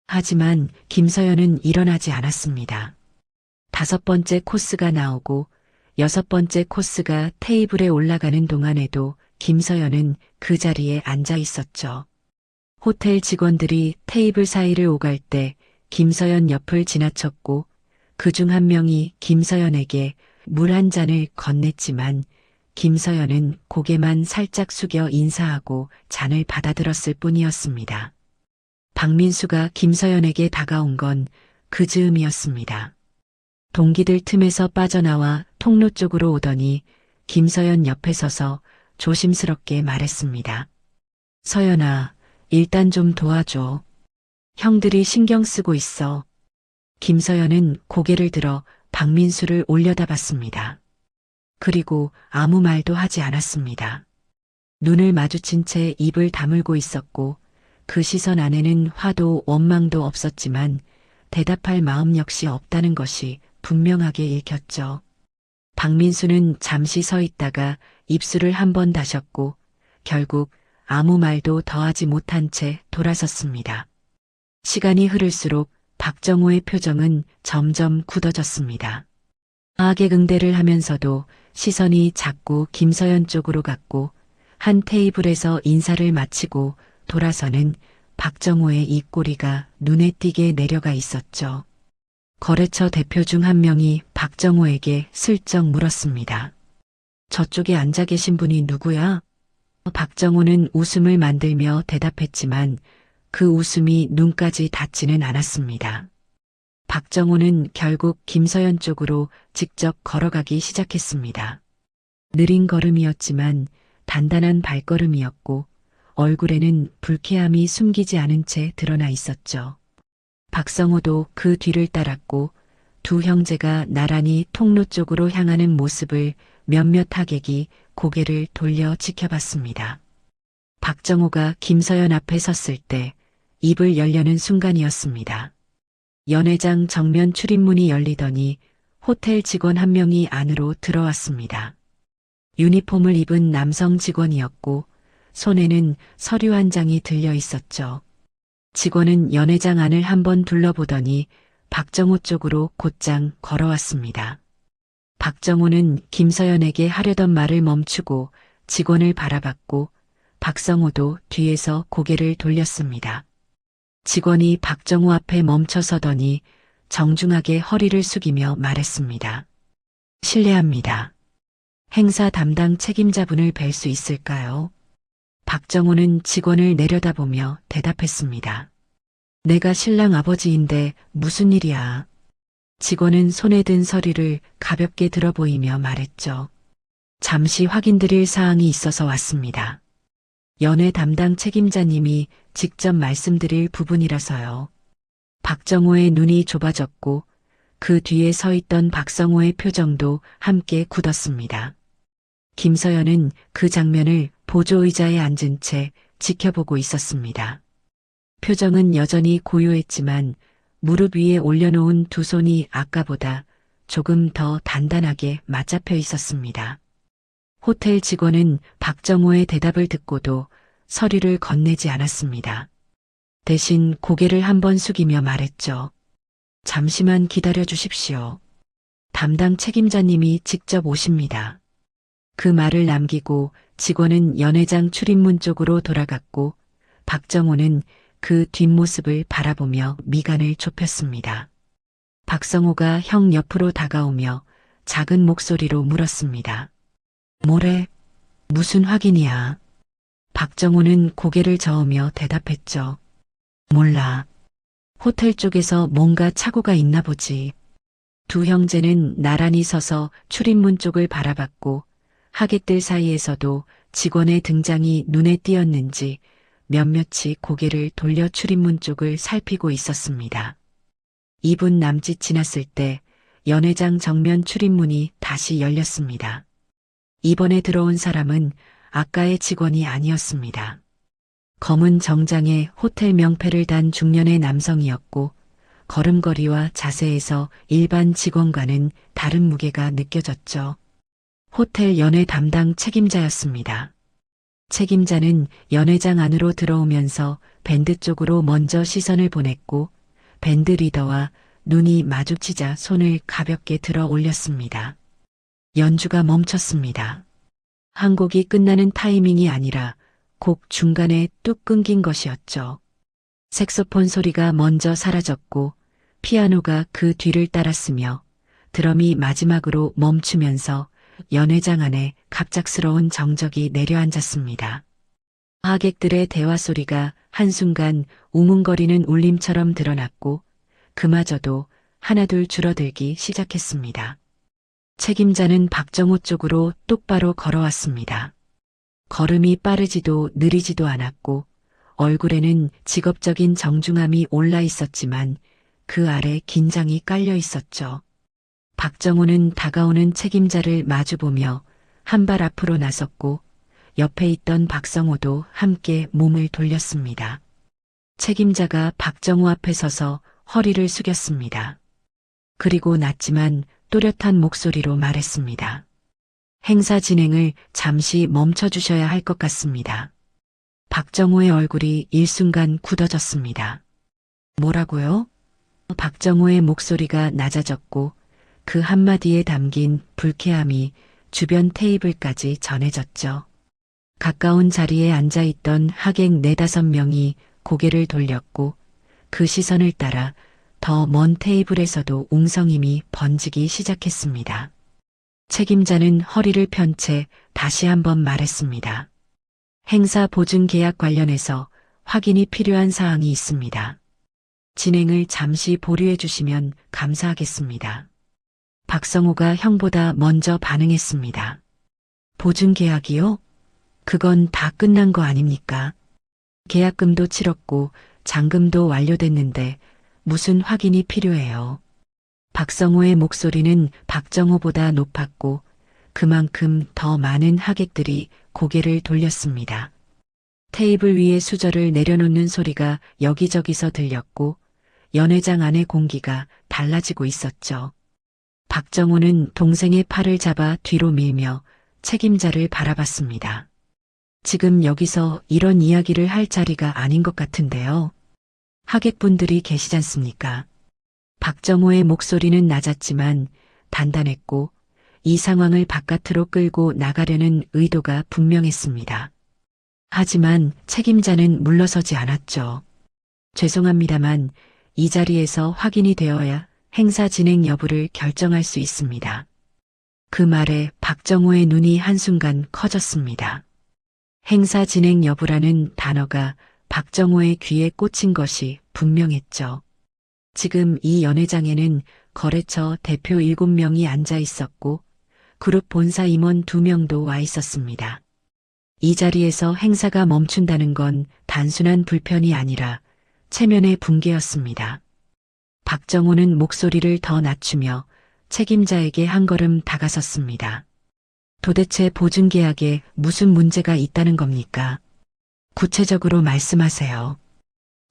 하지만 김서연은 일어나지 않았습니다. 5번째 코스가 나오고 6번째 코스가 테이블에 올라가는 동안에도 김서연은 그 자리에 앉아 있었죠. 호텔 직원들이 테이블 사이를 오갈 때 김서연 옆을 지나쳤고 그중 한 명이 김서연에게 물 한 잔을 건넸지만 김서연은 고개만 살짝 숙여 인사하고 잔을 받아들었을 뿐이었습니다. 박민수가 김서연에게 다가온 건 그 즈음이었습니다. 동기들 틈에서 빠져나와 통로 쪽으로 오더니 김서연 옆에 서서 조심스럽게 말했습니다. 서연아, 일단 좀 도와줘. 형들이 신경 쓰고 있어. 김서연은 고개를 들어 박민수를 올려다봤습니다. 그리고 아무 말도 하지 않았습니다. 눈을 마주친 채 입을 다물고 있었고 그 시선 안에는 화도 원망도 없었지만 대답할 마음 역시 없다는 것이 분명하게 읽혔죠. 박민수는 잠시 서 있다가 입술을 한 번 다셨고 결국 아무 말도 더하지 못한 채 돌아섰습니다. 시간이 흐를수록 박정호의 표정은 점점 굳어졌습니다. 악의응대를 하면서도 시선이 자꾸 김서연 쪽으로 갔고 한 테이블에서 인사를 마치고 돌아서는 박정호의 입꼬리가 눈에 띄게 내려가 있었죠. 거래처 대표 중 한 명이 박정호에게 슬쩍 물었습니다. 저쪽에 앉아 계신 분이 누구야? 박정호는 웃음을 만들며 대답했지만 그 웃음이 눈까지 닿지는 않았습니다. 박정호는 결국 김서연 쪽으로 직접 걸어가기 시작했습니다. 느린 걸음이었지만 단단한 발걸음이었고 얼굴에는 불쾌함이 숨기지 않은 채 드러나 있었죠. 박성호도 그 뒤를 따랐고 두 형제가 나란히 통로 쪽으로 향하는 모습을 몇몇 하객이 고개를 돌려 지켜봤습니다. 박정호가 김서연 앞에 섰을 때 입을 열려는 순간이었습니다. 연회장 정면 출입문이 열리더니 호텔 직원 한 명이 안으로 들어왔습니다. 유니폼을 입은 남성 직원이었고 손에는 서류 한 장이 들려 있었죠. 직원은 연회장 안을 한번 둘러보더니 박정호 쪽으로 곧장 걸어왔습니다. 박정호는 김서연에게 하려던 말을 멈추고 직원을 바라봤고 박성호도 뒤에서 고개를 돌렸습니다. 직원이 박정호 앞에 멈춰서더니 정중하게 허리를 숙이며 말했습니다. 실례합니다. 행사 담당 책임자분을 뵐 수 있을까요? 박정호는 직원을 내려다보며 대답했습니다. 내가 신랑 아버지인데 무슨 일이야? 직원은 손에 든 서류를 가볍게 들어 보이며 말했죠. 잠시 확인드릴 사항이 있어서 왔습니다. 연회 담당 책임자님이 직접 말씀드릴 부분이라서요. 박정호의 눈이 좁아졌고 그 뒤에 서 있던 박성호의 표정도 함께 굳었습니다. 김서연은 그 장면을 보조의자에 앉은 채 지켜보고 있었습니다. 표정은 여전히 고요했지만 무릎 위에 올려놓은 두 손이 아까보다 조금 더 단단하게 맞잡혀 있었습니다. 호텔 직원은 박정호의 대답을 듣고도 서류를 건네지 않았습니다. 대신 고개를 한번 숙이며 말했죠. 잠시만 기다려 주십시오. 담당 책임자님이 직접 오십니다. 그 말을 남기고 직원은 연회장 출입문 쪽으로 돌아갔고 박정호는 그 뒷모습을 바라보며 미간을 좁혔습니다. 박성호가 형 옆으로 다가오며 작은 목소리로 물었습니다. 뭐래? 무슨 확인이야? 박정호는 고개를 저으며 대답했죠. 몰라. 호텔 쪽에서 뭔가 착오가 있나 보지. 두 형제는 나란히 서서 출입문 쪽을 바라봤고 하객들 사이에서도 직원의 등장이 눈에 띄었는지 몇몇이 고개를 돌려 출입문 쪽을 살피고 있었습니다. 2분 남짓 지났을 때 연회장 정면 출입문이 다시 열렸습니다. 이번에 들어온 사람은 아까의 직원이 아니었습니다. 검은 정장에 호텔 명패를 단 중년의 남성이었고 걸음걸이와 자세에서 일반 직원과는 다른 무게가 느껴졌죠. 호텔 연회 담당 책임자였습니다. 책임자는 연회장 안으로 들어오면서 밴드 쪽으로 먼저 시선을 보냈고 밴드 리더와 눈이 마주치자 손을 가볍게 들어 올렸습니다. 연주가 멈췄습니다. 한 곡이 끝나는 타이밍이 아니라 곡 중간에 뚝 끊긴 것이었죠. 색소폰 소리가 먼저 사라졌고 피아노가 그 뒤를 따랐으며 드럼이 마지막으로 멈추면서 연회장 안에 갑작스러운 정적이 내려앉았습니다. 하객들의 대화 소리가 한순간 우문거리는 울림처럼 드러났고 그마저도 하나둘 줄어들기 시작했습니다. 책임자는 박정호 쪽으로 똑바로 걸어왔습니다. 걸음이 빠르지도 느리지도 않았고 얼굴에는 직업적인 정중함이 올라 있었지만 그 아래 긴장이 깔려 있었죠. 박정호는 다가오는 책임자를 마주보며 한 발 앞으로 나섰고 옆에 있던 박성호도 함께 몸을 돌렸습니다. 책임자가 박정호 앞에 서서 허리를 숙였습니다. 그리고 낮지만 또렷한 목소리로 말했습니다. 행사 진행을 잠시 멈춰주셔야 할 것 같습니다. 박정호의 얼굴이 일순간 굳어졌습니다. 뭐라고요? 박정호의 목소리가 낮아졌고 그 한마디에 담긴 불쾌함이 주변 테이블까지 전해졌죠. 가까운 자리에 앉아있던 하객 4~5명이 고개를 돌렸고 그 시선을 따라 더 먼 테이블에서도 웅성임이 번지기 시작했습니다. 책임자는 허리를 편 채 다시 한번 말했습니다. 행사 보증 계약 관련해서 확인이 필요한 사항이 있습니다. 진행을 잠시 보류해 주시면 감사하겠습니다. 박성호가 형보다 먼저 반응했습니다. 보증 계약이요? 그건 다 끝난 거 아닙니까? 계약금도 치렀고 잔금도 완료됐는데 무슨 확인이 필요해요? 박성호의 목소리는 박정호보다 높았고 그만큼 더 많은 하객들이 고개를 돌렸습니다. 테이블 위에 수저를 내려놓는 소리가 여기저기서 들렸고 연회장 안의 공기가 달라지고 있었죠. 박정호는 동생의 팔을 잡아 뒤로 밀며 책임자를 바라봤습니다. 지금 여기서 이런 이야기를 할 자리가 아닌 것 같은데요. 하객분들이 계시지 않습니까? 박정호의 목소리는 낮았지만 단단했고 이 상황을 바깥으로 끌고 나가려는 의도가 분명했습니다. 하지만 책임자는 물러서지 않았죠. 죄송합니다만 이 자리에서 확인이 되어야 행사 진행 여부를 결정할 수 있습니다. 그 말에 박정호의 눈이 한순간 커졌습니다. 행사 진행 여부라는 단어가 박정호의 귀에 꽂힌 것이 분명했죠. 지금 이 연회장에는 거래처 대표 7명이 앉아 있었고 그룹 본사 임원 2명도 와 있었습니다. 이 자리에서 행사가 멈춘다는 건 단순한 불편이 아니라 체면의 붕괴였습니다. 박정호는 목소리를 더 낮추며 책임자에게 한 걸음 다가섰습니다. 도대체 보증계약에 무슨 문제가 있다는 겁니까? 구체적으로 말씀하세요.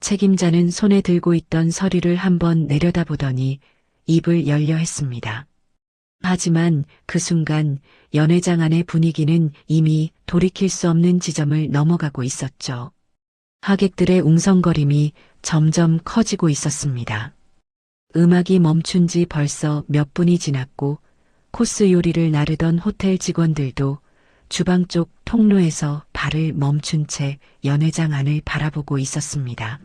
책임자는 손에 들고 있던 서류를 한번 내려다보더니 입을 열려 했습니다. 하지만 그 순간 연회장 안의 분위기는 이미 돌이킬 수 없는 지점을 넘어가고 있었죠. 하객들의 웅성거림이 점점 커지고 있었습니다. 음악이 멈춘 지 벌써 몇 분이 지났고 코스 요리를 나르던 호텔 직원들도 주방 쪽 통로에서 발을 멈춘 채 연회장 안을 바라보고 있었습니다.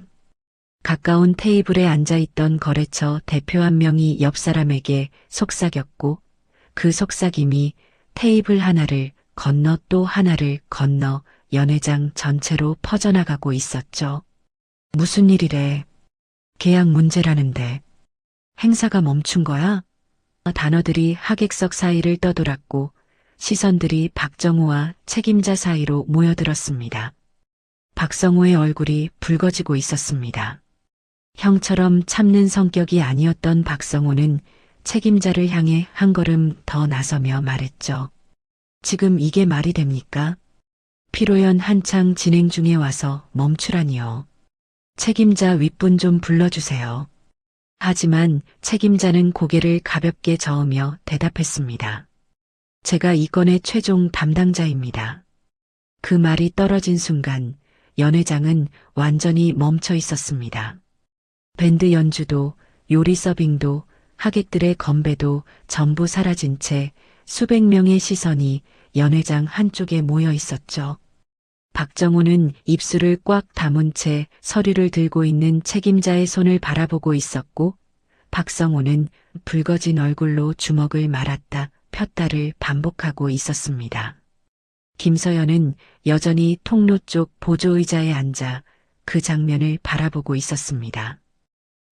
가까운 테이블에 앉아있던 거래처 대표 한 명이 옆 사람에게 속삭였고 그 속삭임이 테이블 하나를 건너 또 하나를 건너 연회장 전체로 퍼져나가고 있었죠. 무슨 일이래? 계약 문제라는데. 행사가 멈춘 거야? 단어들이 하객석 사이를 떠돌았고 시선들이 박정호와 책임자 사이로 모여들었습니다. 박성호의 얼굴이 붉어지고 있었습니다. 형처럼 참는 성격이 아니었던 박성호는 책임자를 향해 한 걸음 더 나서며 말했죠. 지금 이게 말이 됩니까? 피로연 한창 진행 중에 와서 멈추라니요. 책임자 윗분 좀 불러주세요. 하지만 책임자는 고개를 가볍게 저으며 대답했습니다. 제가 이 건의 최종 담당자입니다. 그 말이 떨어진 순간 연회장은 완전히 멈춰 있었습니다. 밴드 연주도 요리 서빙도 하객들의 건배도 전부 사라진 채 수백 명의 시선이 연회장 한쪽에 모여 있었죠. 박정호는 입술을 꽉 다문 채 서류를 들고 있는 책임자의 손을 바라보고 있었고 박성호는 붉어진 얼굴로 주먹을 말았다 폈다를 반복하고 있었습니다. 김서연은 여전히 통로 쪽 보조의자에 앉아 그 장면을 바라보고 있었습니다.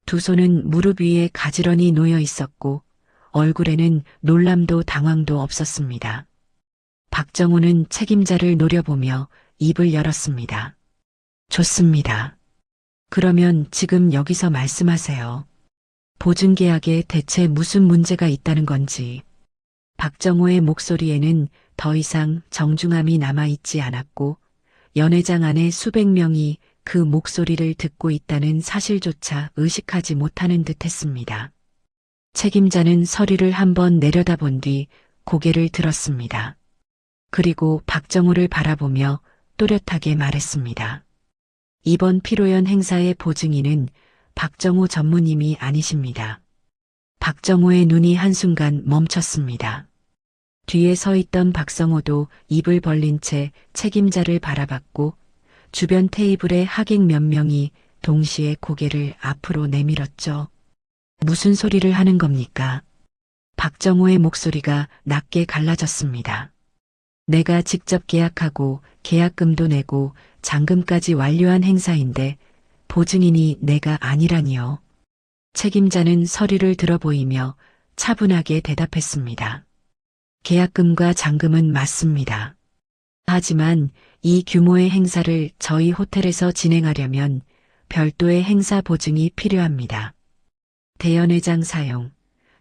두 손은 무릎 위에 가지런히 놓여 있었고 얼굴에는 놀람도 당황도 없었습니다. 박정호는 책임자를 노려보며 입을 열었습니다. 좋습니다. 그러면 지금 여기서 말씀하세요. 보증계약에 대체 무슨 문제가 있다는 건지. 박정호의 목소리에는 더 이상 정중함이 남아있지 않았고 연회장 안에 수백 명이 그 목소리를 듣고 있다는 사실조차 의식하지 못하는 듯 했습니다. 책임자는 서류를 한번 내려다본 뒤 고개를 들었습니다. 그리고 박정호를 바라보며 또렷하게 말했습니다. 이번 피로연 행사의 보증인은 박정호 전무님이 아니십니다. 박정호의 눈이 한순간 멈췄습니다. 뒤에 서 있던 박성호도 입을 벌린 채 책임자를 바라봤고 주변 테이블의 하객 몇 명이 동시에 고개를 앞으로 내밀었죠. 무슨 소리를 하는 겁니까? 박정호의 목소리가 낮게 갈라졌습니다. 내가 직접 계약하고 계약금도 내고 잔금까지 완료한 행사인데 보증인이 내가 아니라니요. 책임자는 서류를 들어보이며 차분하게 대답했습니다. 계약금과 잔금은 맞습니다. 하지만 이 규모의 행사를 저희 호텔에서 진행하려면 별도의 행사 보증이 필요합니다. 대연회장 사용,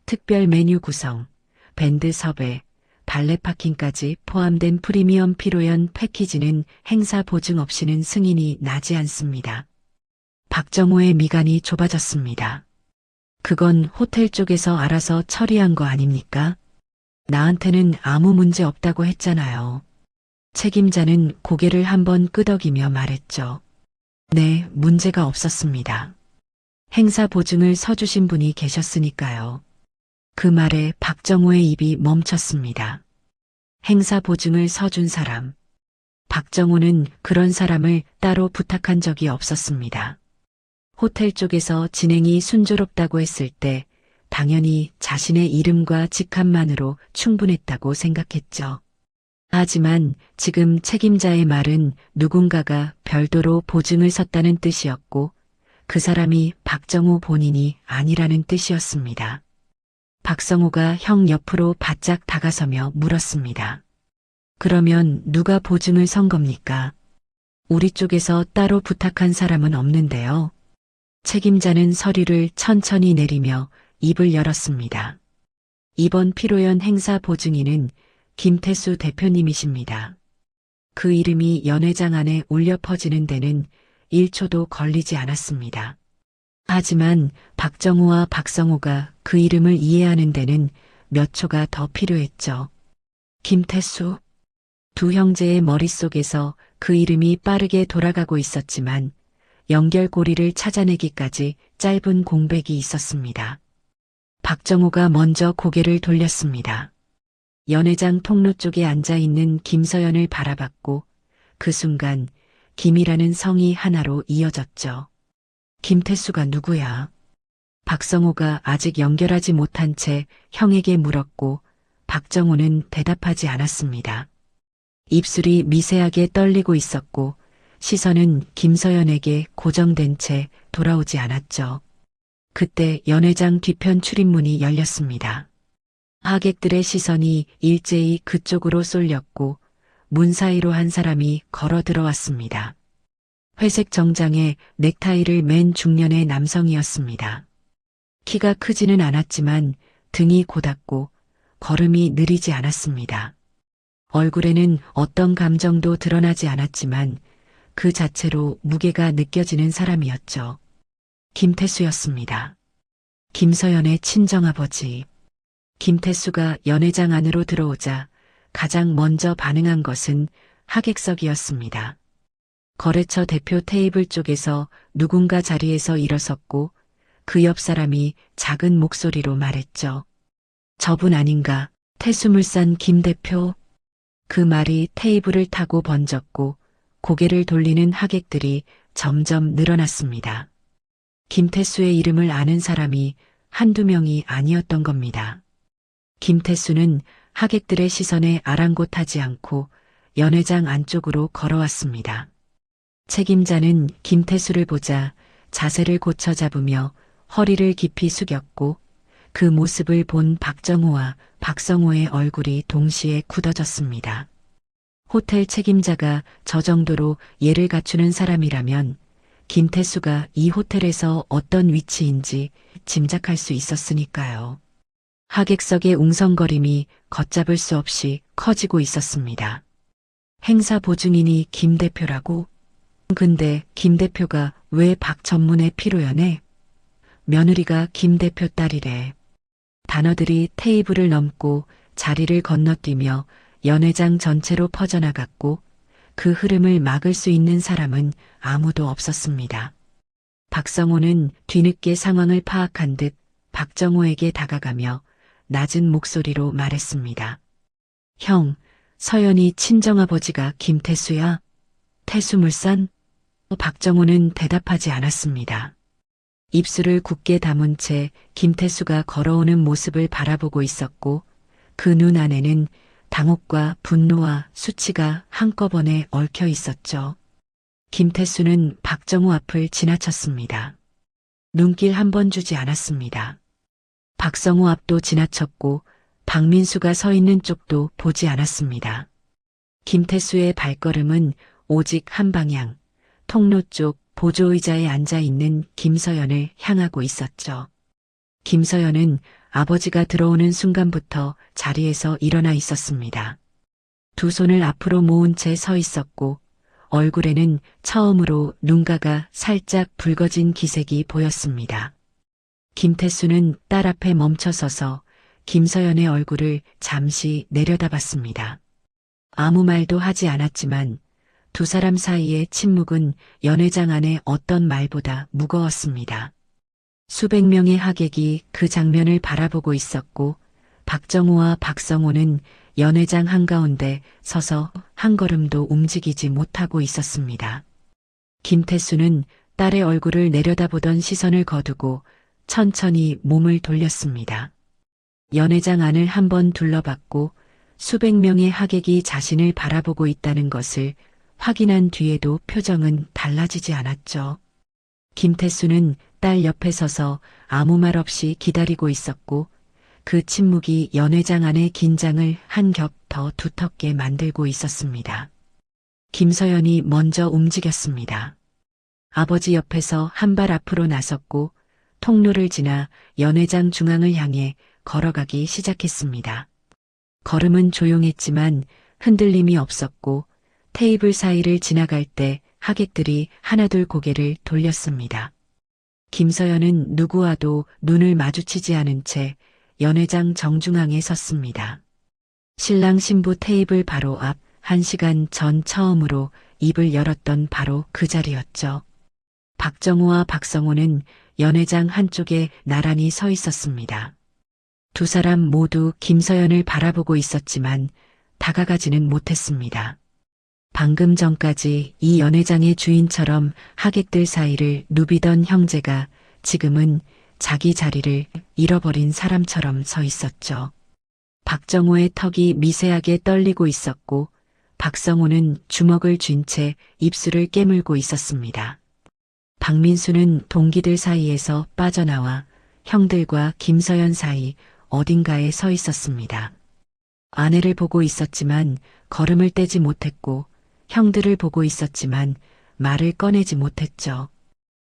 특별 메뉴 구성, 밴드 섭외, 발레 파킹까지 포함된 프리미엄 피로연 패키지는 행사 보증 없이는 승인이 나지 않습니다. 박정호의 미간이 좁아졌습니다. 그건 호텔 쪽에서 알아서 처리한 거 아닙니까? 나한테는 아무 문제 없다고 했잖아요. 책임자는 고개를 한번 끄덕이며 말했죠. 네, 문제가 없었습니다. 행사 보증을 서주신 분이 계셨으니까요. 그 말에 박정호의 입이 멈췄습니다. 행사 보증을 서준 사람. 박정호는 그런 사람을 따로 부탁한 적이 없었습니다. 호텔 쪽에서 진행이 순조롭다고 했을 때 당연히 자신의 이름과 직함만으로 충분했다고 생각했죠. 하지만 지금 책임자의 말은 누군가가 별도로 보증을 섰다는 뜻이었고 그 사람이 박정호 본인이 아니라는 뜻이었습니다. 박성호가 형 옆으로 바짝 다가서며 물었습니다. 그러면 누가 보증을 선 겁니까? 우리 쪽에서 따로 부탁한 사람은 없는데요. 책임자는 서류를 천천히 내리며 입을 열었습니다. 이번 피로연 행사 보증인은 김태수 대표님이십니다. 그 이름이 연회장 안에 울려 퍼지는 데는 1초도 걸리지 않았습니다. 하지만 박정호와 박성호가 그 이름을 이해하는 데는 몇 초가 더 필요했죠. 김태수. 두 형제의 머릿속에서 그 이름이 빠르게 돌아가고 있었지만 연결고리를 찾아내기까지 짧은 공백이 있었습니다. 박정호가 먼저 고개를 돌렸습니다. 연회장 통로 쪽에 앉아있는 김서연을 바라봤고 그 순간 김이라는 성이 하나로 이어졌죠. 김태수가 누구야? 박성호가 아직 연결하지 못한 채 형에게 물었고 박정호는 대답하지 않았습니다. 입술이 미세하게 떨리고 있었고 시선은 김서연에게 고정된 채 돌아오지 않았죠. 그때 연회장 뒤편 출입문이 열렸습니다. 하객들의 시선이 일제히 그쪽으로 쏠렸고 문 사이로 한 사람이 걸어 들어왔습니다. 회색 정장에 넥타이를 맨 중년의 남성이었습니다. 키가 크지는 않았지만 등이 고닫고 걸음이 느리지 않았습니다. 얼굴에는 어떤 감정도 드러나지 않았지만 그 자체로 무게가 느껴지는 사람이었죠. 김태수였습니다. 김서연의 친정아버지. 김태수가 연회장 안으로 들어오자 가장 먼저 반응한 것은 하객석이었습니다. 거래처 대표 테이블 쪽에서 누군가 자리에서 일어섰고 그 옆 사람이 작은 목소리로 말했죠. 저분 아닌가? 태수물산 김 대표. 그 말이 테이블을 타고 번졌고 고개를 돌리는 하객들이 점점 늘어났습니다. 김태수의 이름을 아는 사람이 한두 명이 아니었던 겁니다. 김태수는 하객들의 시선에 아랑곳하지 않고 연회장 안쪽으로 걸어왔습니다. 책임자는 김태수를 보자 자세를 고쳐 잡으며 허리를 깊이 숙였고 그 모습을 본 박정호와 박성호의 얼굴이 동시에 굳어졌습니다. 호텔 책임자가 저 정도로 예를 갖추는 사람이라면 김태수가 이 호텔에서 어떤 위치인지 짐작할 수 있었으니까요. 하객석의 웅성거림이 걷잡을 수 없이 커지고 있었습니다. 행사 보증인이 김 대표라고? 근데 김 대표가 왜 박 전문의 피로연에? 며느리가 김 대표 딸이래. 단어들이 테이블을 넘고 자리를 건너뛰며 연회장 전체로 퍼져나갔고 그 흐름을 막을 수 있는 사람은 아무도 없었습니다. 박성호는 뒤늦게 상황을 파악한 듯 박정호에게 다가가며 낮은 목소리로 말했습니다. 형, 서연이 친정아버지가 김태수야? 태수물산? 박정호는 대답하지 않았습니다. 입술을 굳게 다문 채 김태수가 걸어오는 모습을 바라보고 있었고 그 눈 안에는 당혹과 분노와 수치가 한꺼번에 얽혀 있었죠. 김태수는 박정호 앞을 지나쳤습니다. 눈길 한 번 주지 않았습니다. 박성호 앞도 지나쳤고 박민수가 서 있는 쪽도 보지 않았습니다. 김태수의 발걸음은 오직 한 방향, 통로 쪽 보조의자에 앉아 있는 김서연을 향하고 있었죠. 김서연은 아버지가 들어오는 순간부터 자리에서 일어나 있었습니다. 두 손을 앞으로 모은 채 서 있었고 얼굴에는 처음으로 눈가가 살짝 붉어진 기색이 보였습니다. 김태수는 딸 앞에 멈춰서서 김서연의 얼굴을 잠시 내려다봤습니다. 아무 말도 하지 않았지만 두 사람 사이의 침묵은 연회장 안의 어떤 말보다 무거웠습니다. 수백 명의 하객이 그 장면을 바라보고 있었고 박정호와 박성호는 연회장 한가운데 서서 한 걸음도 움직이지 못하고 있었습니다. 김태수는 딸의 얼굴을 내려다보던 시선을 거두고 천천히 몸을 돌렸습니다. 연회장 안을 한번 둘러봤고 수백 명의 하객이 자신을 바라보고 있다는 것을 확인한 뒤에도 표정은 달라지지 않았죠. 김태수는 딸 옆에 서서 아무 말 없이 기다리고 있었고 그 침묵이 연회장 안의 긴장을 한 겹 더 두텁게 만들고 있었습니다. 김서연이 먼저 움직였습니다. 아버지 옆에서 한 발 앞으로 나섰고 통로를 지나 연회장 중앙을 향해 걸어가기 시작했습니다. 걸음은 조용했지만 흔들림이 없었고 테이블 사이를 지나갈 때 하객들이 하나둘 고개를 돌렸습니다. 김서연은 누구와도 눈을 마주치지 않은 채 연회장 정중앙에 섰습니다. 신랑 신부 테이블 바로 앞 1시간 전 처음으로 입을 열었던 바로 그 자리였죠. 박정호와 박성호는 연회장 한쪽에 나란히 서 있었습니다. 두 사람 모두 김서연을 바라보고 있었지만 다가가지는 못했습니다. 방금 전까지 이 연회장의 주인처럼 하객들 사이를 누비던 형제가 지금은 자기 자리를 잃어버린 사람처럼 서 있었죠. 박정호의 턱이 미세하게 떨리고 있었고 박성호는 주먹을 쥔 채 입술을 깨물고 있었습니다. 박민수는 동기들 사이에서 빠져나와 형들과 김서연 사이 어딘가에 서 있었습니다. 아내를 보고 있었지만 걸음을 떼지 못했고 형들을 보고 있었지만 말을 꺼내지 못했죠.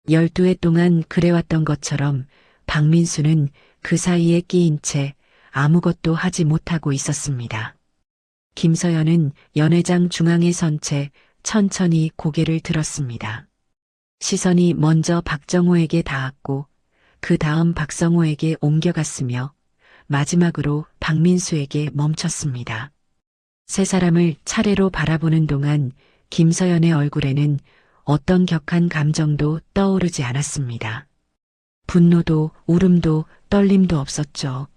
12해 동안 그래왔던 것처럼 박민수는 그 사이에 끼인 채 아무것도 하지 못하고 있었습니다. 김서연은 연회장 중앙에 선 채 천천히 고개를 들었습니다. 시선이 먼저 박정호에게 닿았고 그 다음 박성호에게 옮겨갔으며 마지막으로 박민수에게 멈췄습니다. 세 사람을 차례로 바라보는 동안 김서연의 얼굴에는 어떤 격한 감정도 떠오르지 않았습니다. 분노도 울음도 떨림도 없었죠.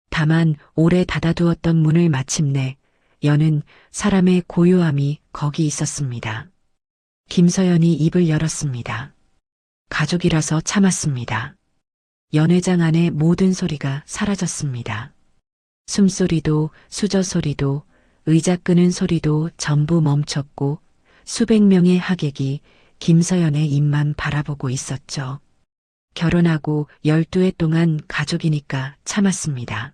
다만 오래 닫아두었던 문을 마침내 여는 사람의 고요함이 거기 있었습니다. 김서연이 입을 열었습니다. 가족이라서 참았습니다. 연회장 안의 모든 소리가 사라졌습니다. 숨소리도 수저 소리도 의자 끄는 소리도 전부 멈췄고 수백 명의 하객이 김서연의 입만 바라보고 있었죠. 결혼하고 12해 동안 가족이니까 참았습니다.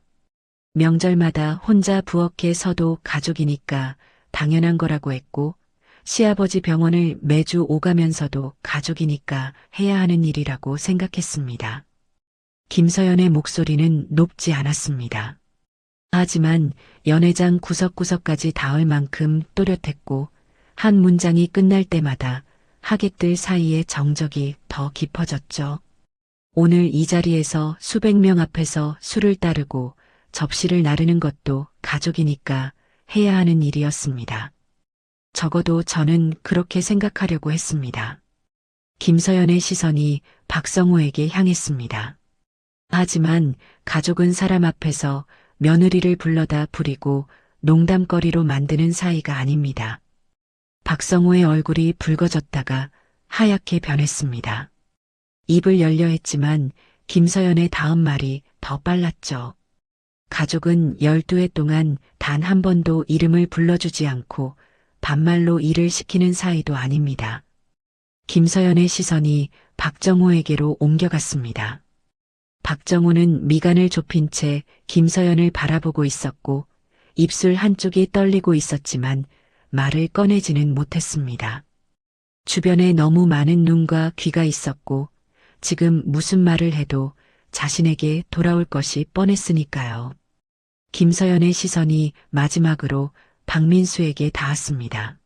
명절마다 혼자 부엌에 서도 가족이니까 당연한 거라고 했고 시아버지 병원을 매주 오가면서도 가족이니까 해야 하는 일이라고 생각했습니다. 김서연의 목소리는 높지 않았습니다. 하지만 연회장 구석구석까지 닿을 만큼 또렷했고 한 문장이 끝날 때마다 하객들 사이의 정적이 더 깊어졌죠. 오늘 이 자리에서 수백 명 앞에서 술을 따르고 접시를 나르는 것도 가족이니까 해야 하는 일이었습니다. 적어도 저는 그렇게 생각하려고 했습니다. 김서연의 시선이 박성호에게 향했습니다. 하지만 가족은 사람 앞에서 며느리를 불러다 부리고 농담거리로 만드는 사이가 아닙니다. 박성호의 얼굴이 붉어졌다가 하얗게 변했습니다. 입을 열려 했지만 김서연의 다음 말이 더 빨랐죠. 가족은 12해 동안 단 한 번도 이름을 불러주지 않고 반말로 일을 시키는 사이도 아닙니다. 김서연의 시선이 박정호에게로 옮겨갔습니다. 박정호는 미간을 좁힌 채 김서연을 바라보고 있었고 입술 한쪽이 떨리고 있었지만 말을 꺼내지는 못했습니다. 주변에 너무 많은 눈과 귀가 있었고 지금 무슨 말을 해도 자신에게 돌아올 것이 뻔했으니까요. 김서연의 시선이 마지막으로 박민수에게 닿았습니다.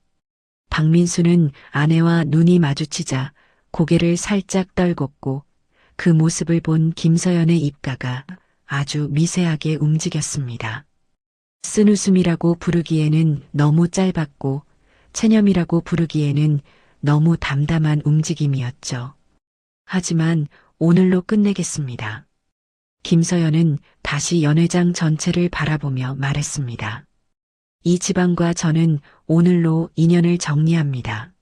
박민수는 아내와 눈이 마주치자 고개를 살짝 떨궜고 그 모습을 본 김서연의 입가가 아주 미세하게 움직였습니다. 쓴웃음이라고 부르기에는 너무 짧았고 체념이라고 부르기에는 너무 담담한 움직임이었죠. 하지만 오늘로 끝내겠습니다. 김서연은 다시 연회장 전체를 바라보며 말했습니다. 이 집안과 저는 오늘로 인연을 정리합니다.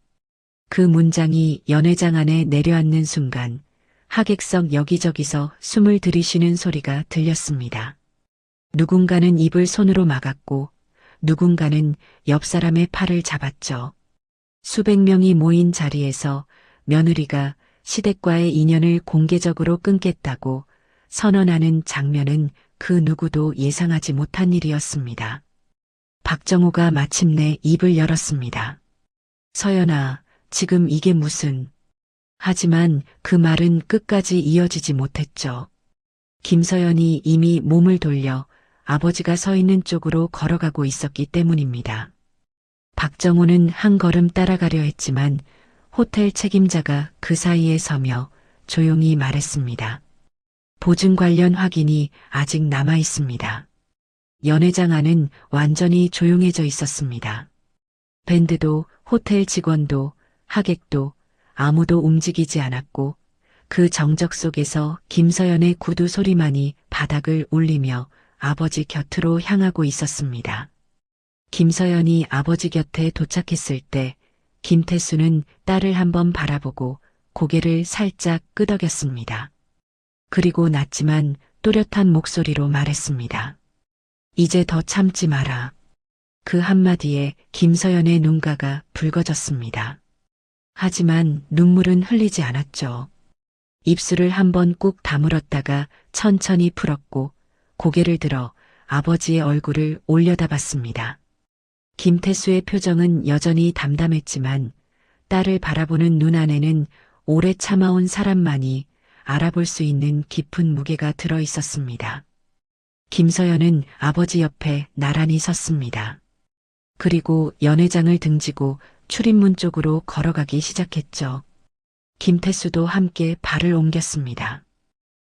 그 문장이 연회장 안에 내려앉는 순간 하객석 여기저기서 숨을 들이쉬는 소리가 들렸습니다. 누군가는 입을 손으로 막았고 누군가는 옆 사람의 팔을 잡았죠. 수백 명이 모인 자리에서 며느리가 시댁과의 인연을 공개적으로 끊겠다고 선언하는 장면은 그 누구도 예상하지 못한 일이었습니다. 박정호가 마침내 입을 열었습니다. 서연아, 지금 이게 무슨... 하지만 그 말은 끝까지 이어지지 못했죠. 김서연이 이미 몸을 돌려 아버지가 서 있는 쪽으로 걸어가고 있었기 때문입니다. 박정호는 한 걸음 따라가려 했지만 호텔 책임자가 그 사이에 서며 조용히 말했습니다. 보증 관련 확인이 아직 남아 있습니다. 연회장 안은 완전히 조용해져 있었습니다. 밴드도 호텔 직원도 하객도 아무도 움직이지 않았고 그 정적 속에서 김서연의 구두 소리만이 바닥을 울리며 아버지 곁으로 향하고 있었습니다. 김서연이 아버지 곁에 도착했을 때 김태수는 딸을 한번 바라보고 고개를 살짝 끄덕였습니다. 그리고 낮지만 또렷한 목소리로 말했습니다. 이제 더 참지 마라. 그 한마디에 김서연의 눈가가 붉어졌습니다. 하지만 눈물은 흘리지 않았죠. 입술을 한번 꾹 다물었다가 천천히 풀었고 고개를 들어 아버지의 얼굴을 올려다봤습니다. 김태수의 표정은 여전히 담담했지만 딸을 바라보는 눈 안에는 오래 참아온 사람만이 알아볼 수 있는 깊은 무게가 들어 있었습니다. 김서연은 아버지 옆에 나란히 섰습니다. 그리고 연회장을 등지고 출입문 쪽으로 걸어가기 시작했죠. 김태수도 함께 발을 옮겼습니다.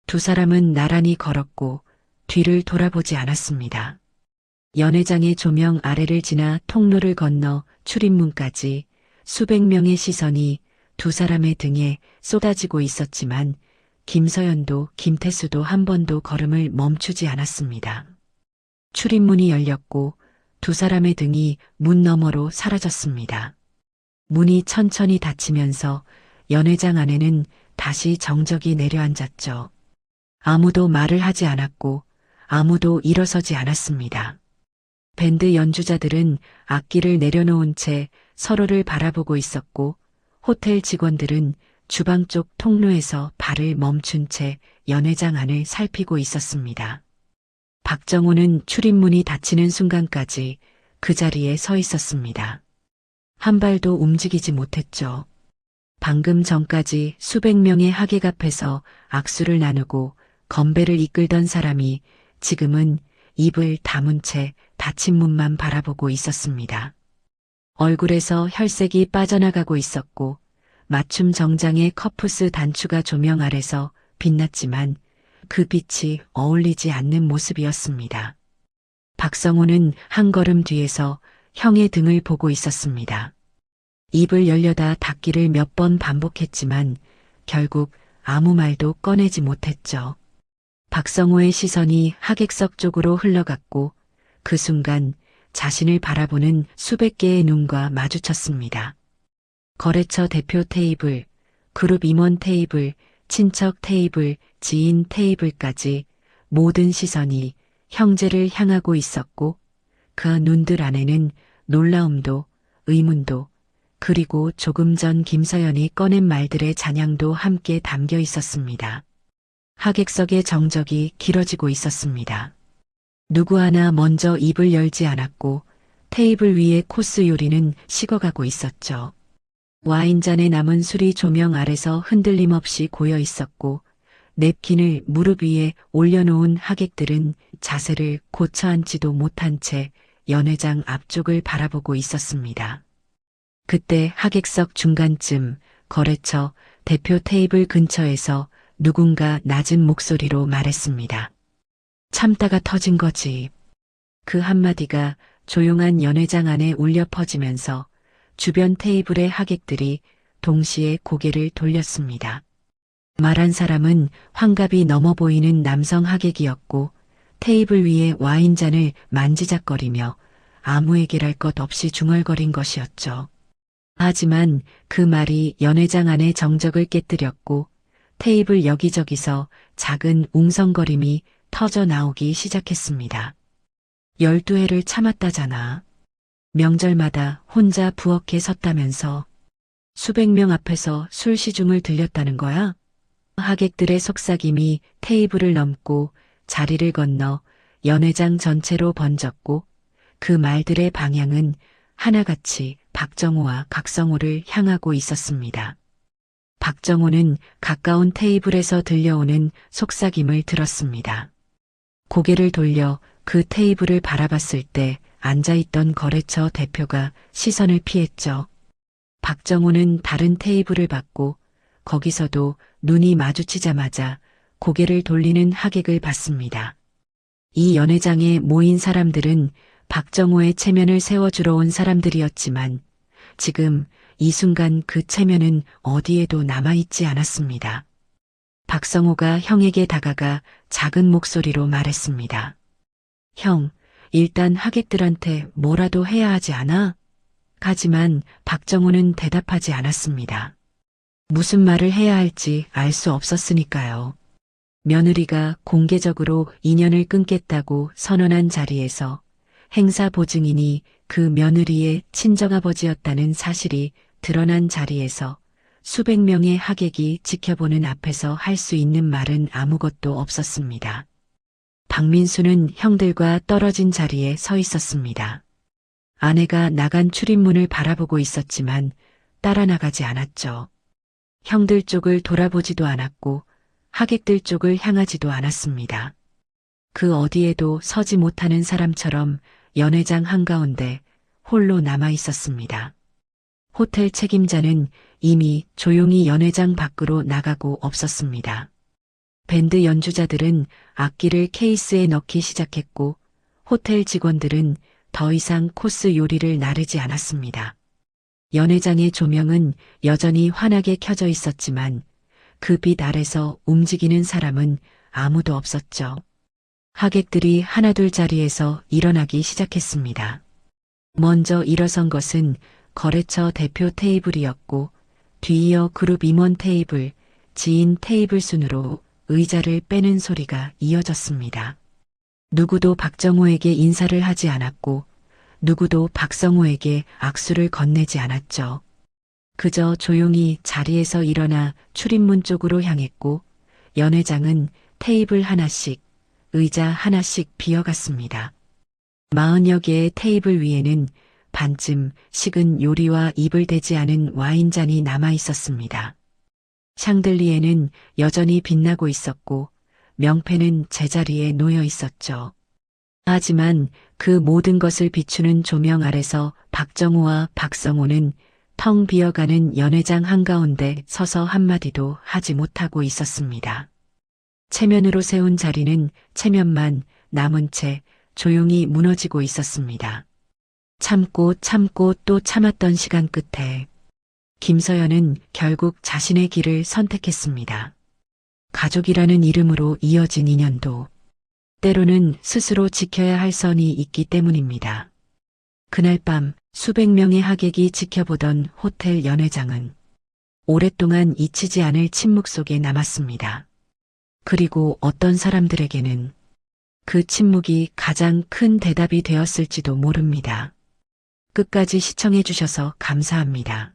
두 사람은 나란히 걸었고 뒤를 돌아보지 않았습니다. 연회장의 조명 아래를 지나 통로를 건너 출입문까지 수백 명의 시선이 두 사람의 등에 쏟아지고 있었지만 김서연도 김태수도 한 번도 걸음을 멈추지 않았습니다. 출입문이 열렸고 두 사람의 등이 문 너머로 사라졌습니다. 문이 천천히 닫히면서 연회장 안에는 다시 정적이 내려앉았죠. 아무도 말을 하지 않았고 아무도 일어서지 않았습니다. 밴드 연주자들은 악기를 내려놓은 채 서로를 바라보고 있었고 호텔 직원들은 주방 쪽 통로에서 발을 멈춘 채 연회장 안을 살피고 있었습니다. 박정호는 출입문이 닫히는 순간까지 그 자리에 서 있었습니다. 한 발도 움직이지 못했죠. 방금 전까지 수백 명의 하객 앞에서 악수를 나누고 건배를 이끌던 사람이 지금은 입을 다문 채 닫힌 문만 바라보고 있었습니다. 얼굴에서 혈색이 빠져나가고 있었고 맞춤 정장의 커프스 단추가 조명 아래서 빛났지만 그 빛이 어울리지 않는 모습이었습니다. 박성호는 한 걸음 뒤에서 형의 등을 보고 있었습니다. 입을 열려다 닫기를 몇 번 반복했지만 결국 아무 말도 꺼내지 못했죠. 박성호의 시선이 하객석 쪽으로 흘러갔고 그 순간 자신을 바라보는 수백 개의 눈과 마주쳤습니다. 거래처 대표 테이블, 그룹 임원 테이블, 친척 테이블, 지인 테이블까지 모든 시선이 형제를 향하고 있었고 그 눈들 안에는 놀라움도 의문도 그리고 조금 전 김서연이 꺼낸 말들의 잔향도 함께 담겨 있었습니다. 하객석의 정적이 길어지고 있었습니다. 누구 하나 먼저 입을 열지 않았고 테이블 위의 코스 요리는 식어가고 있었죠. 와인잔에 남은 술이 조명 아래서 흔들림 없이 고여 있었고 냅킨을 무릎 위에 올려놓은 하객들은 자세를 고쳐 앉지도 못한 채 연회장 앞쪽을 바라보고 있었습니다. 그때 하객석 중간쯤 거래처 대표 테이블 근처에서 누군가 낮은 목소리로 말했습니다. 참다가 터진 거지. 그 한마디가 조용한 연회장 안에 울려 퍼지면서 주변 테이블의 하객들이 동시에 고개를 돌렸습니다. 말한 사람은 환갑이 넘어 보이는 남성 하객이었고 테이블 위에 와인잔을 만지작거리며 아무에게랄 것 없이 중얼거린 것이었죠. 하지만 그 말이 연회장 안의 정적을 깨뜨렸고 테이블 여기저기서 작은 웅성거림이 터져 나오기 시작했습니다. 12회를 참았다잖아. 명절마다 혼자 부엌에 섰다면서 수백 명 앞에서 술 시중을 들렸다는 거야? 하객들의 속삭임이 테이블을 넘고 자리를 건너 연회장 전체로 번졌고 그 말들의 방향은 하나같이 박정호와 각성호를 향하고 있었습니다. 박정호는 가까운 테이블에서 들려오는 속삭임을 들었습니다. 고개를 돌려 그 테이블을 바라봤을 때 앉아있던 거래처 대표가 시선을 피했죠. 박정호는 다른 테이블을 봤고 거기서도 눈이 마주치자마자 고개를 돌리는 하객을 봤습니다. 이 연회장에 모인 사람들은 박정호의 체면을 세워주러 온 사람들이었지만 지금 이 순간 그 체면은 어디에도 남아있지 않았습니다. 박성호가 형에게 다가가 작은 목소리로 말했습니다. 형, 일단 하객들한테 뭐라도 해야 하지 않아? 하지만 박정호는 대답하지 않았습니다. 무슨 말을 해야 할지 알 수 없었으니까요. 며느리가 공개적으로 인연을 끊겠다고 선언한 자리에서 행사 보증인이 그 며느리의 친정아버지였다는 사실이 드러난 자리에서 수백 명의 하객이 지켜보는 앞에서 할 수 있는 말은 아무것도 없었습니다. 박민수는 형들과 떨어진 자리에 서 있었습니다. 아내가 나간 출입문을 바라보고 있었지만 따라 나가지 않았죠. 형들 쪽을 돌아보지도 않았고 하객들 쪽을 향하지도 않았습니다. 그 어디에도 서지 못하는 사람처럼 연회장 한가운데 홀로 남아 있었습니다. 호텔 책임자는 이미 조용히 연회장 밖으로 나가고 없었습니다. 밴드 연주자들은 악기를 케이스에 넣기 시작했고 호텔 직원들은 더 이상 코스 요리를 나르지 않았습니다. 연회장의 조명은 여전히 환하게 켜져 있었지만 그 빛 아래서 움직이는 사람은 아무도 없었죠. 하객들이 하나둘 자리에서 일어나기 시작했습니다. 먼저 일어선 것은 거래처 대표 테이블이었고 뒤이어 그룹 임원 테이블, 지인 테이블 순으로 의자를 빼는 소리가 이어졌습니다. 누구도 박정호에게 인사를 하지 않았고 누구도 박성호에게 악수를 건네지 않았죠. 그저 조용히 자리에서 일어나 출입문 쪽으로 향했고 연회장은 테이블 하나씩, 의자 하나씩 비어갔습니다. 40여 개의 테이블 위에는 반쯤 식은 요리와 입을 대지 않은 와인잔이 남아 있었습니다. 샹들리에는 여전히 빛나고 있었고 명패는 제자리에 놓여 있었죠. 하지만 그 모든 것을 비추는 조명 아래서 박정호와 박성호는 텅 비어가는 연회장 한가운데 서서 한마디도 하지 못하고 있었습니다. 체면으로 세운 자리는 체면만 남은 채 조용히 무너지고 있었습니다. 참고 참고 또 참았던 시간 끝에 김서연은 결국 자신의 길을 선택했습니다. 가족이라는 이름으로 이어진 인연도 때로는 스스로 지켜야 할 선이 있기 때문입니다. 그날 밤 수백 명의 하객이 지켜보던 호텔 연회장은 오랫동안 잊히지 않을 침묵 속에 남았습니다. 그리고 어떤 사람들에게는 그 침묵이 가장 큰 대답이 되었을지도 모릅니다. 끝까지 시청해 주셔서 감사합니다.